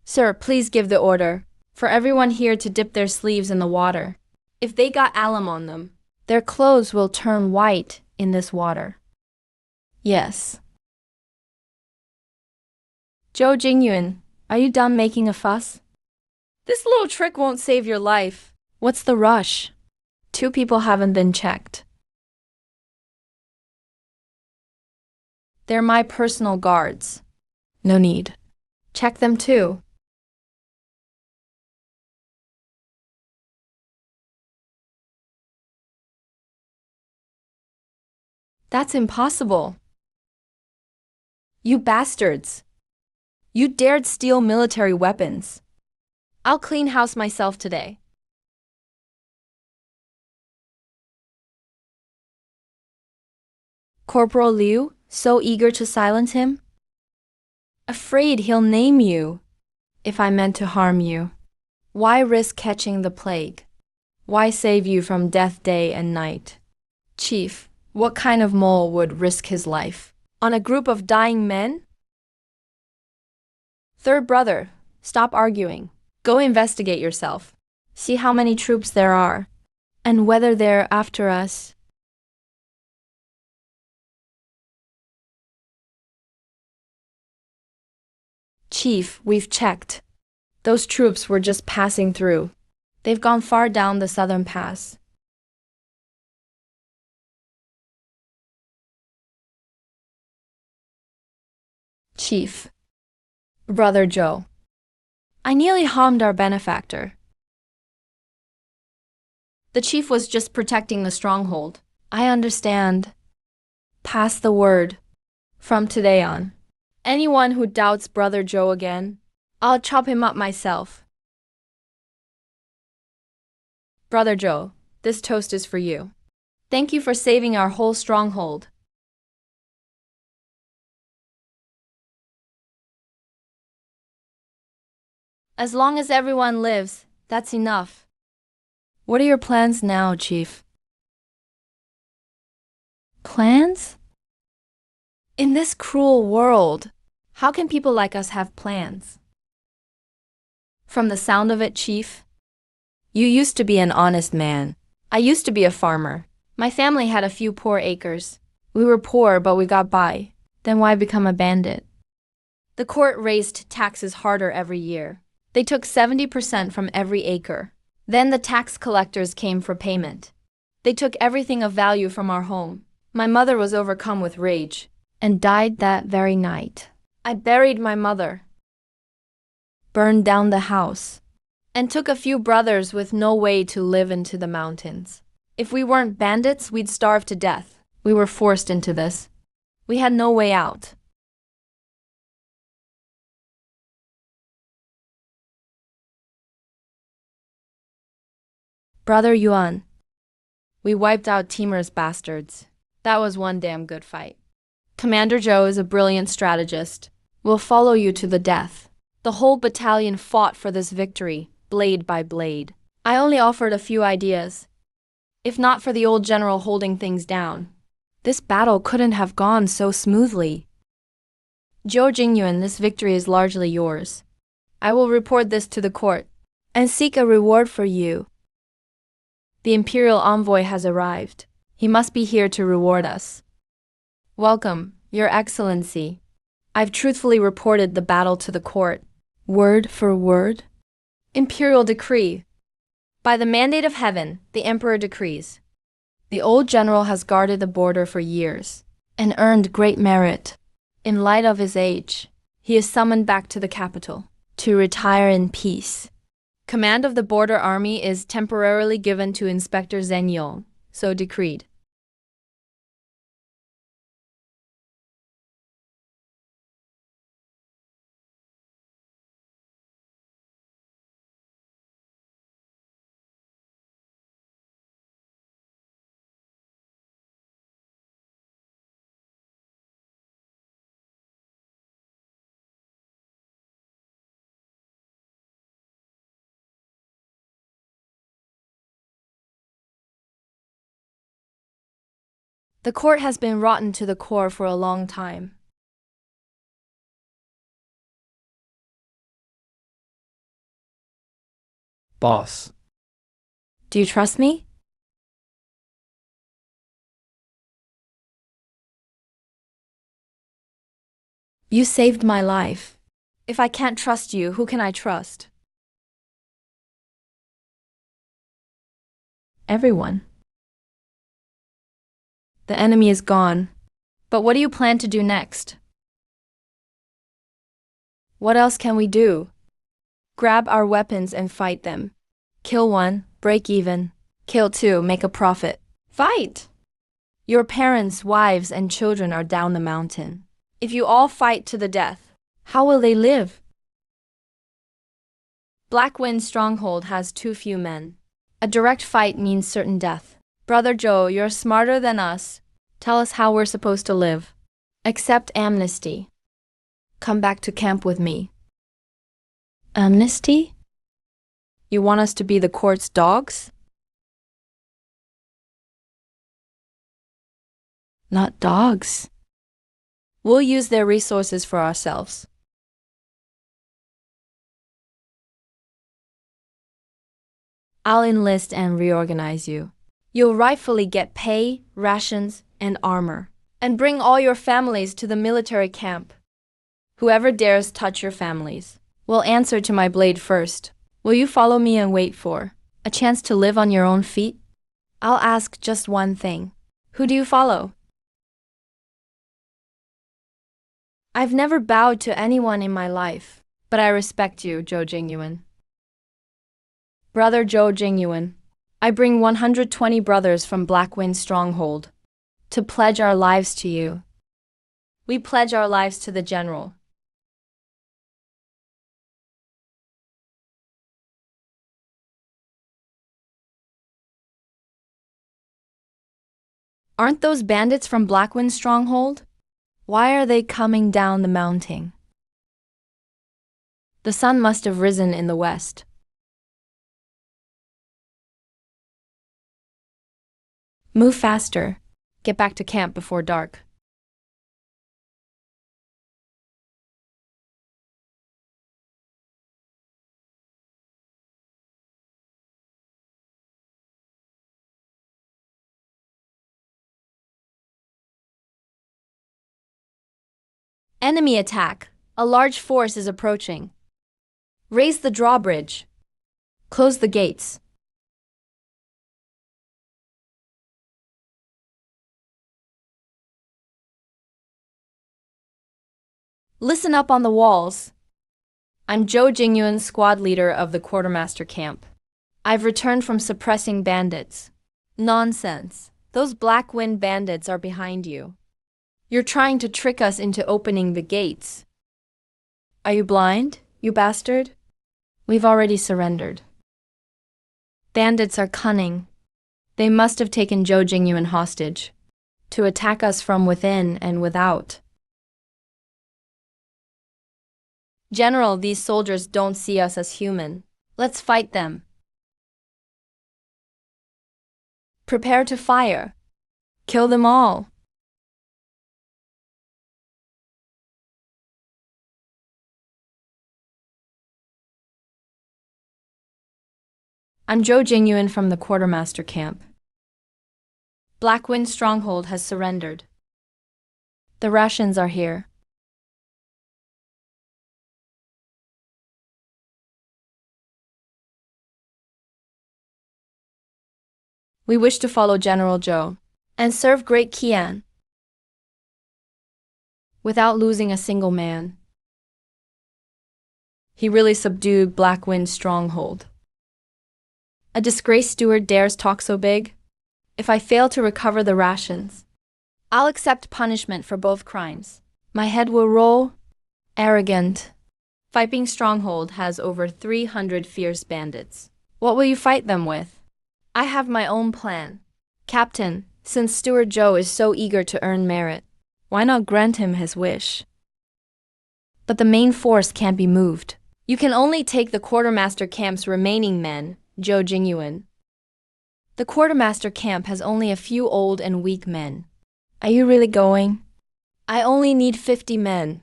Sir, please give the order for everyone here to dip their sleeves in the water. If they got alum on them, their clothes will turn white in this water. Yes. Zhou Jingyuan, are you done making a fuss? This little trick won't save your life. What's the rush? 2 people haven't been checked. They're my personal guards. No need. Check them too. That's impossible. You bastards. You dared steal military weapons. I'll clean house myself today. Corporal Liu, so eager to silence him? Afraid he'll name you. If I meant to harm you, why risk catching the plague? Why save you from death day and night? Chief, what kind of mole would risk his life on a group of dying men? Third brother, stop arguing. Go investigate yourself. See how many troops there are, and whether they're after us. Chief, we've checked. Those troops were just passing through. They've gone far down the southern pass. Chief, Brother Joe, I nearly harmed our benefactor. The chief was just protecting the stronghold. I understand. Pass the word. From today on, anyone who doubts Brother Joe again, I'll chop him up myself. Brother Joe, this toast is for you. Thank you for saving our whole stronghold. As long as everyone lives, that's enough. What are your plans now, Chief? Plans? In this cruel world, how can people like us have plans? From the sound of it, Chief, you used to be an honest man. I used to be a farmer. My family had a few poor acres. We were poor, but we got by. Then why become a bandit? The court raised taxes harder every year. They took 70% from every acre. Then the tax collectors came for payment. They took everything of value from our home. My mother was overcome with rage and died that very night. I buried my mother, burned down the house, and took a few brothers with no way to live into the mountains. If we weren't bandits, we'd starve to death. We were forced into this. We had no way out. Brother Yuan, we wiped out Timur's bastards. That was one damn good fight. Commander Joe is a brilliant strategist. We'll follow you to the death. The whole battalion fought for this victory, blade by blade. I only offered a few ideas. If not for the old general holding things down, this battle couldn't have gone so smoothly. Zhou Jingyuan, this victory is largely yours. I will report this to the court and seek a reward for you. The imperial envoy has arrived. He must be here to reward us. Welcome, Your Excellency. I've truthfully reported the battle to the court, word for word. Imperial decree. By the mandate of heaven, the emperor decrees. The old general has guarded the border for years and earned great merit. In light of his age, he is summoned back to the capital to retire in peace. Command of the border army is temporarily given to Inspector Zhen Yong, so decreed. The court has been rotten to the core for a long time. Boss. Do you trust me? You saved my life. If I can't trust you, who can I trust? Everyone. The enemy is gone. But what do you plan to do next? What else can we do? Grab our weapons and fight them. Kill one, break even. Kill two, make a profit. Fight! Your parents, wives, and children are down the mountain. If you all fight to the death, how will they live? Blackwind Stronghold has too few men. A direct fight means certain death. Brother Joe, you're smarter than us. Tell us how we're supposed to live. Accept amnesty. Come back to camp with me. Amnesty? You want us to be the court's dogs? Not dogs. We'll use their resources for ourselves. I'll enlist and reorganize you. You'll rightfully get pay, rations, and armor. And bring all your families to the military camp. Whoever dares touch your families will answer to my blade first. Will you follow me and wait for a chance to live on your own feet? I'll ask just one thing. Who do you follow? I've never bowed to anyone in my life, but I respect you, Zhou Jingyuan. Brother Zhou Jingyuan, I bring 120 brothers from Blackwind Stronghold to pledge our lives to you. We pledge our lives to the general. Aren't those bandits from Blackwind Stronghold? Why are they coming down the mountain? The sun must have risen in the west. Move faster. Get back to camp before dark. Enemy attack. A large force is approaching. Raise the drawbridge. Close the gates. Listen up on the walls. I'm Zhou Jingyuan, squad leader of the quartermaster camp. I've returned from suppressing bandits. Nonsense. Those Blackwind bandits are behind you. You're trying to trick us into opening the gates. Are you blind, you bastard? We've already surrendered. Bandits are cunning. They must have taken Zhou Jingyuan hostage to attack us from within and without. General, these soldiers don't see us as human. Let's fight them. Prepare to fire. Kill them all. I'm Zhou Jingyuan from the quartermaster camp. Blackwind Stronghold has surrendered. The rations are here. We wish to follow General Zhou and serve Great Qian without losing a single man. He really subdued Blackwind Stronghold. A disgraced steward dares talk so big? If I fail to recover the rations, I'll accept punishment for both crimes. My head will roll. Arrogant. Fighting Stronghold has over 300 fierce bandits. What will you fight them with? I have my own plan. Captain, since Steward Zhou is so eager to earn merit, why not grant him his wish? But the main force can't be moved. You can only take the quartermaster camp's remaining men, Zhou Jingyuan. The quartermaster camp has only a few old and weak men. Are you really going? I only need 50 men.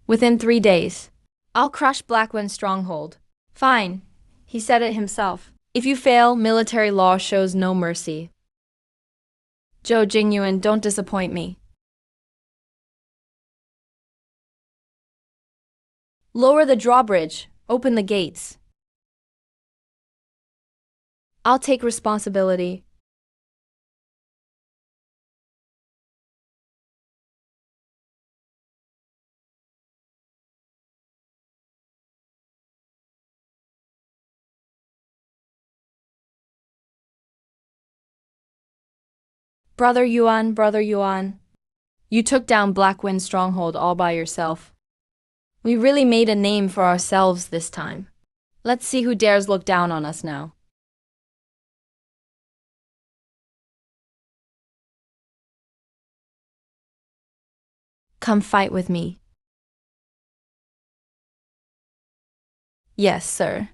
Within 3 days, I'll crush Blackwind Stronghold. Fine, he said it himself. If you fail, military law shows no mercy. Zhou Jingyuan, don't disappoint me. Lower the drawbridge. Open the gates. I'll take responsibility. Brother Yuan, you took down Blackwind Stronghold all by yourself. We really made a name for ourselves this time. Let's see who dares look down on us now. Come fight with me. Yes, sir.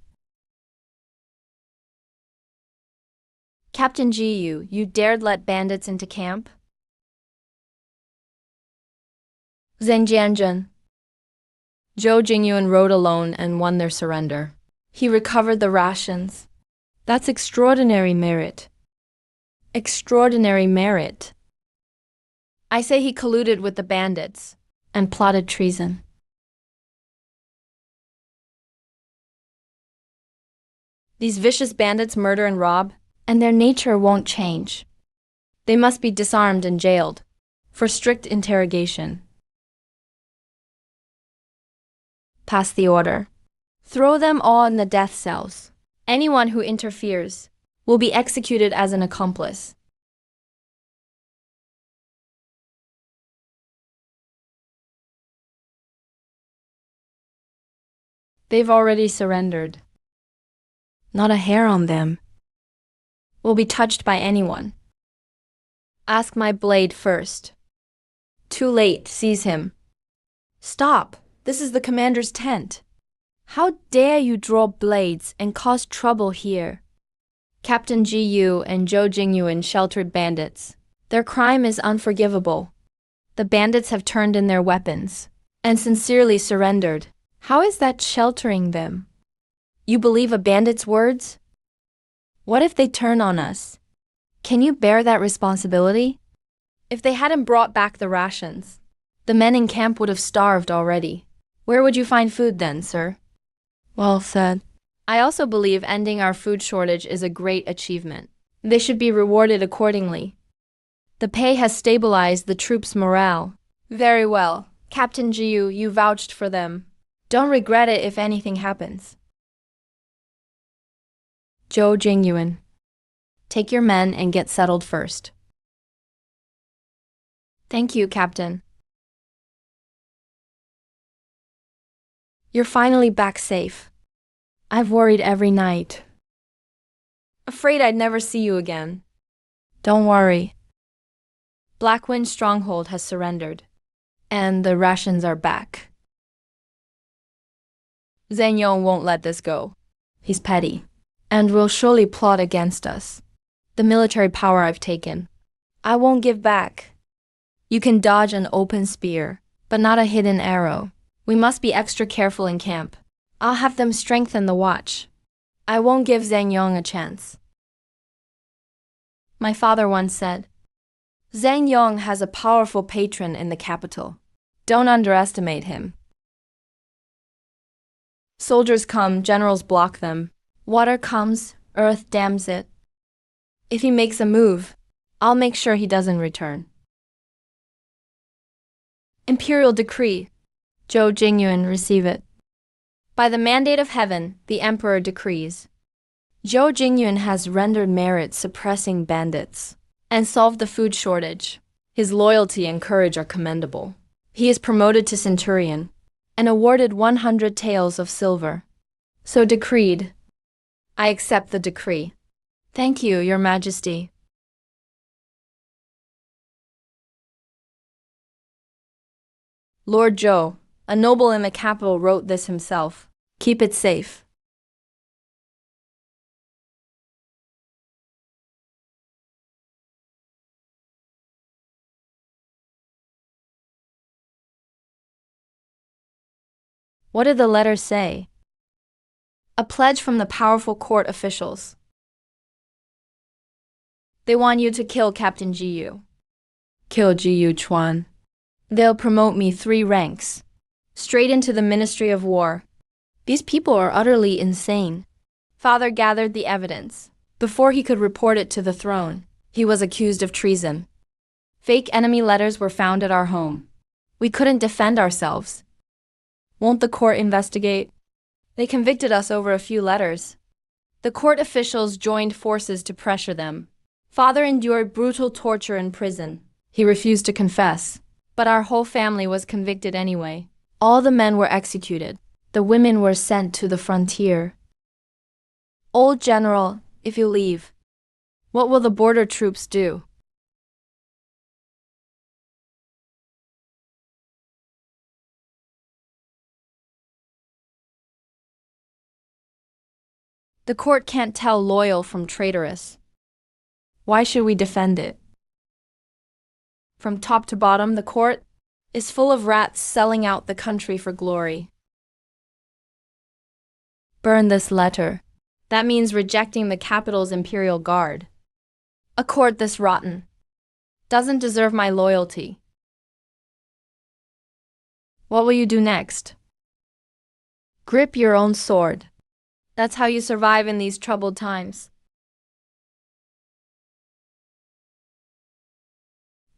Captain Ji, you dared let bandits into camp? Zhengjianzhen. Zhou Jingyuan rode alone and won their surrender. He recovered the rations. That's extraordinary merit. Extraordinary merit. I say he colluded with the bandits and plotted treason. These vicious bandits murder and rob, and their nature won't change. They must be disarmed and jailed for strict interrogation. Pass the order. Throw them all in the death cells. Anyone who interferes will be executed as an accomplice. They've already surrendered. Not a hair on them will be touched by anyone. Ask my blade first. Too late, seize him. Stop! This is the commander's tent. How dare you draw blades and cause trouble here? Captain Ji Yu and Zhou Jingyuan sheltered bandits. Their crime is unforgivable. The bandits have turned in their weapons and sincerely surrendered. How is that sheltering them? You believe a bandit's words? What if they turn on us? Can you bear that responsibility? If they hadn't brought back the rations, the men in camp would have starved already. Where would you find food then, sir? Well said. I also believe ending our food shortage is a great achievement. They should be rewarded accordingly. The pay has stabilized the troops' morale. Very well. Captain Jiu, you vouched for them. Don't regret it if anything happens. Zhou Jingyuan. Take your men and get settled first. Thank you, Captain. You're finally back safe. I've worried every night. Afraid I'd never see you again. Don't worry. Blackwind Stronghold has surrendered, and the rations are back. Zhang Yong won't let this go. He's petty, and will surely plot against us. The military power I've taken, I won't give back. You can dodge an open spear, but not a hidden arrow. We must be extra careful in camp. I'll have them strengthen the watch. I won't give Zhang Yong a chance. My father once said, Zhang Yong has a powerful patron in the capital. Don't underestimate him. Soldiers come, generals block them. Water comes, earth dams it. If he makes a move, I'll make sure he doesn't return. Imperial decree. Zhou Jingyuan, receive it. By the mandate of heaven, the emperor decrees. Zhou Jingyuan has rendered merit suppressing bandits and solved the food shortage. His loyalty and courage are commendable. He is promoted to centurion and awarded 100 taels of silver. So decreed. I accept the decree. Thank you, Your Majesty. Lord Zhou, a noble in the capital, wrote this himself. Keep it safe. What did the letter say? A pledge from the powerful court officials. They want you to kill Captain Ji Yu. Kill Ji Yu Chuan. They'll promote me 3 ranks, straight into the Ministry of War. These people are utterly insane. Father gathered the evidence. Before he could report it to the throne, he was accused of treason. Fake enemy letters were found at our home. We couldn't defend ourselves. Won't the court investigate? They convicted us over a few letters. The court officials joined forces to pressure them. Father endured brutal torture in prison. He refused to confess, but our whole family was convicted anyway. All the men were executed. The women were sent to the frontier. Old General, if you leave, what will the border troops do? The court can't tell loyal from traitorous. Why should we defend it? From top to bottom, the court is full of rats selling out the country for glory. Burn this letter. That means rejecting the capital's imperial guard. A court this rotten doesn't deserve my loyalty. What will you do next? Grip your own sword. That's how you survive in these troubled times.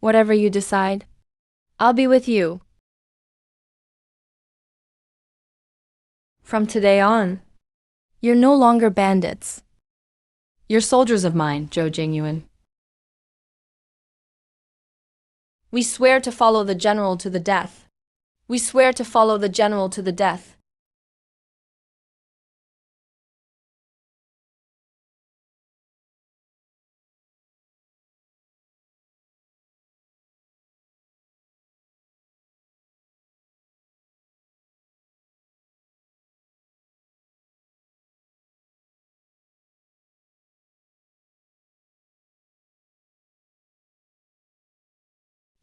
Whatever you decide, I'll be with you. From today on, you're no longer bandits. You're soldiers of mine, Zhou Jingyuan. We swear to follow the general to the death. We swear to follow the general to the death.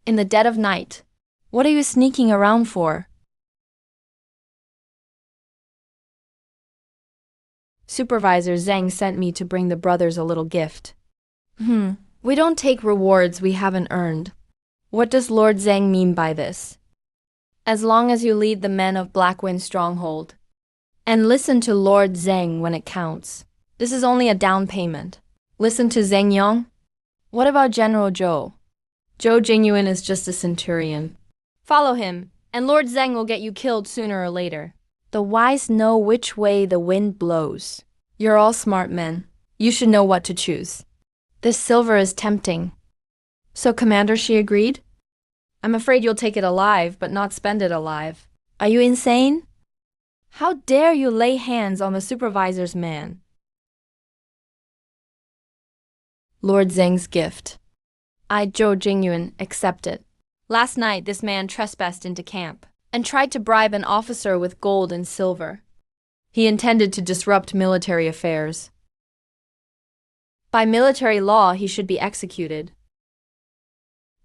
In the dead of night, what are you sneaking around for? Supervisor Zhang sent me to bring the brothers a little gift. We don't take rewards we haven't earned. What does Lord Zhang mean by this? As long as you lead the men of Blackwind Stronghold and listen to Lord Zhang when it counts. This is only a down payment. Listen to Zhang Yong. What about General Zhou? Zhou Jingyuan is just a centurion. Follow him, and Lord Zhang will get you killed sooner or later. The wise know which way the wind blows. You're all smart men. You should know what to choose. This silver is tempting. So, Commander, she agreed? I'm afraid you'll take it alive, but not spend it alive. Are you insane? How dare you lay hands on the supervisor's man? Lord Zhang's gift. I, Zhou Jingyuan, accept it. Last night, this man trespassed into camp and tried to bribe an officer with gold and silver. He intended to disrupt military affairs. By military law, he should be executed.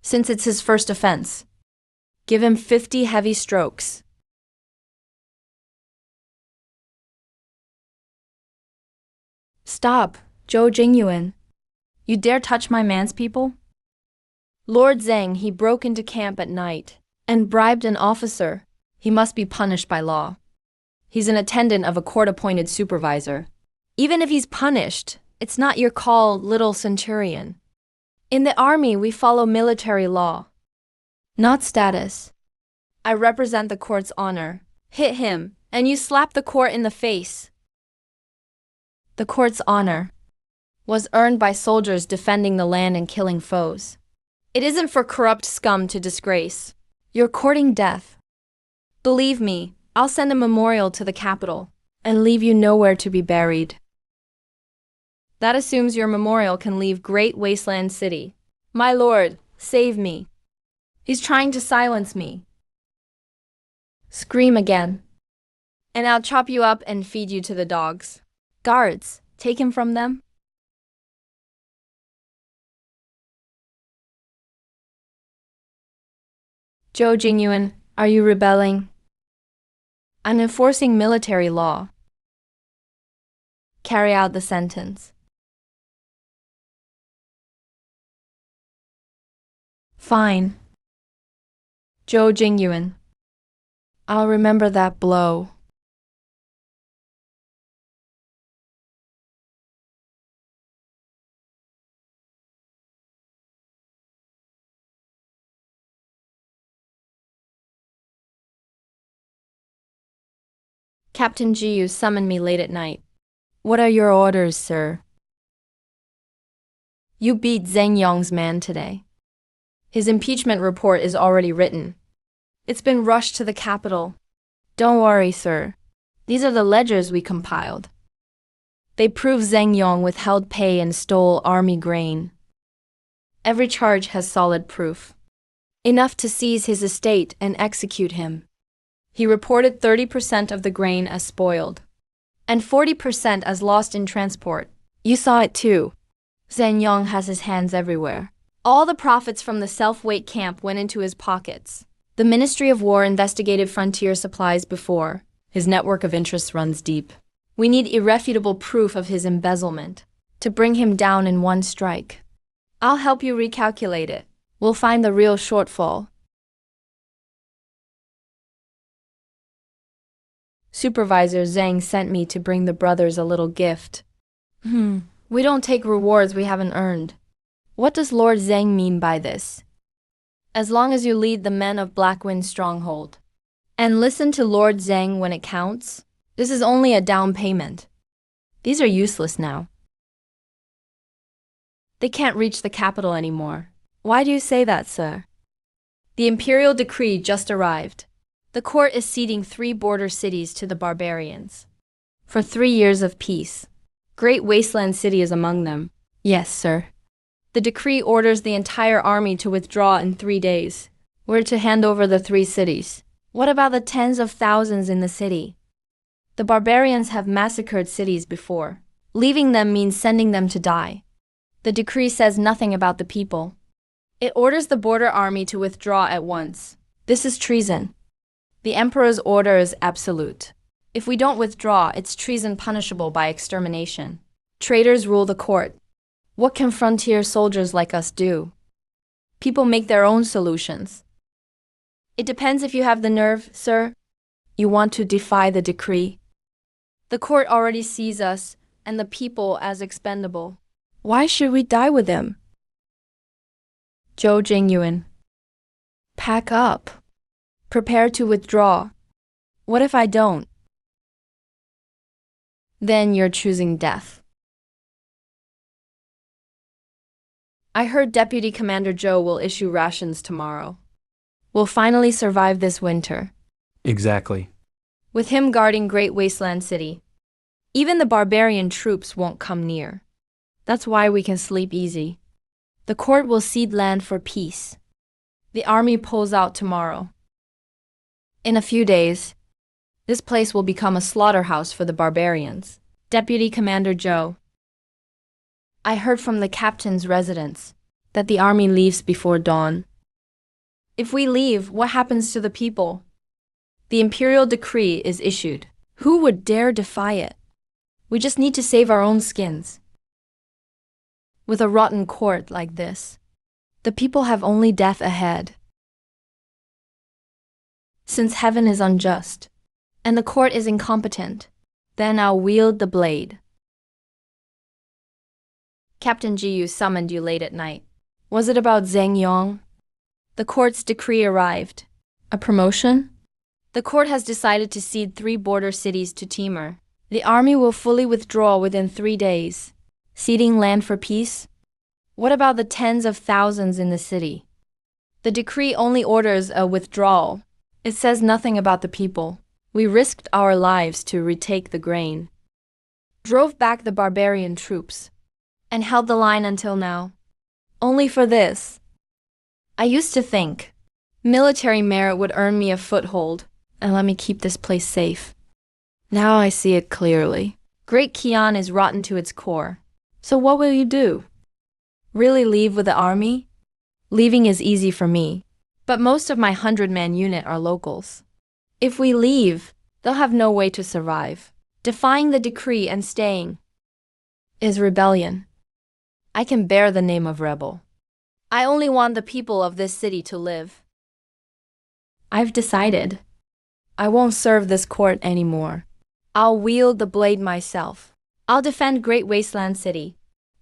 Since it's his first offense, give him 50 heavy strokes. Stop, Zhou Jingyuan. You dare touch my man's people? Lord Zhang, he broke into camp at night and bribed an officer. He must be punished by law. He's an attendant of a court-appointed supervisor. Even if he's punished, it's not your call, little centurion. In the army, we follow military law, not status. I represent the court's honor. Hit him, and you slap the court in the face. The court's honor was earned by soldiers defending the land and killing foes. It isn't for corrupt scum to disgrace. You're courting death. Believe me, I'll send a memorial to the capital and leave you nowhere to be buried. That assumes your memorial can leave Great Wasteland City. My lord, save me. He's trying to silence me. Scream again, and I'll chop you up and feed you to the dogs. Guards, take him from them. Zhou Jingyuan, are you rebelling? I'm enforcing military law. Carry out the sentence. Fine. Zhou Jingyuan, I'll remember that blow. Captain Jiyu summoned me late at night. What are your orders, sir? You beat Zhang Yong's man today. His impeachment report is already written. It's been rushed to the capital. Don't worry, sir. These are the ledgers we compiled. They prove Zhang Yong withheld pay and stole army grain. Every charge has solid proof. Enough to seize his estate and execute him. He reported 30% of the grain as spoiled, and 40% as lost in transport. You saw it too. Zhang Yong has his hands everywhere. All the profits from the self-weight camp went into his pockets. The Ministry of War investigated frontier supplies before. His network of interests runs deep. We need irrefutable proof of his embezzlement to bring him down in one strike. I'll help you recalculate it. We'll find the real shortfall. Supervisor Zhang sent me to bring the brothers a little gift. We don't take rewards we haven't earned. What does Lord Zhang mean by this? As long as you lead the men of Blackwind Stronghold and listen to Lord Zhang when it counts, this is only a down payment. These are useless now. They can't reach the capital anymore. Why do you say that, sir? The imperial decree just arrived. The court is ceding 3 border cities to the barbarians for 3 years of peace. Great Wasteland City is among them. Yes, sir. The decree orders the entire army to withdraw in 3 days. We're to hand over the 3 cities. What about the tens of thousands in the city? The barbarians have massacred cities before. Leaving them means sending them to die. The decree says nothing about the people. It orders the border army to withdraw at once. This is treason. The emperor's order is absolute. If we don't withdraw, it's treason punishable by extermination. Traitors rule the court. What can frontier soldiers like us do? People make their own solutions. It depends if you have the nerve, sir. You want to defy the decree. The court already sees us and the people as expendable. Why should we die with them? Zhou Jingyuan. Pack up. Prepare to withdraw. What if I don't? Then you're choosing death. I heard Deputy Commander Zhou will issue rations tomorrow. We'll finally survive this winter. Exactly. With him guarding Great Wasteland City, even the barbarian troops won't come near. That's why we can sleep easy. The court will cede land for peace. The army pulls out tomorrow. In a few days, this place will become a slaughterhouse for the barbarians. Deputy Commander Zhou. I heard from the captain's residence that the army leaves before dawn. If we leave, what happens to the people? The imperial decree is issued. Who would dare defy it? We just need to save our own skins. With a rotten court like this, the people have only death ahead. Since heaven is unjust, and the court is incompetent, then I'll wield the blade. Captain Jiyu summoned you late at night. Was it about Zhang Yong? The court's decree arrived. A promotion? The court has decided to cede 3 border cities to Timur. The army will fully withdraw within 3 days. Ceding land for peace? What about the tens of thousands in the city? The decree only orders a withdrawal. It says nothing about the people. We risked our lives to retake the grain, drove back the barbarian troops, and held the line until now. Only for this. I used to think military merit would earn me a foothold and let me keep this place safe. Now I see it clearly. Great Qian is rotten to its core. So what will you do? Really leave with the army? Leaving is easy for me, but most of my 100-man unit are locals. If we leave, they'll have no way to survive. Defying the decree and staying is rebellion. I can bear the name of rebel. I only want the people of this city to live. I've decided. I won't serve this court anymore. I'll wield the blade myself. I'll defend Great Wasteland City.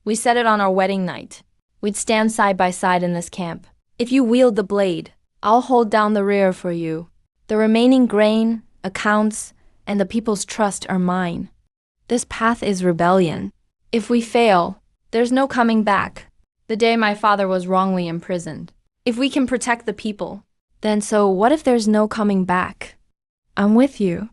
We set it on our wedding night. We'd stand side by side in this camp. If you wield the blade, I'll hold down the rear for you. The remaining grain, accounts, and the people's trust are mine. This path is rebellion. If we fail, there's no coming back. The day my father was wrongly imprisoned. If we can protect the people, then so what if there's no coming back? I'm with you.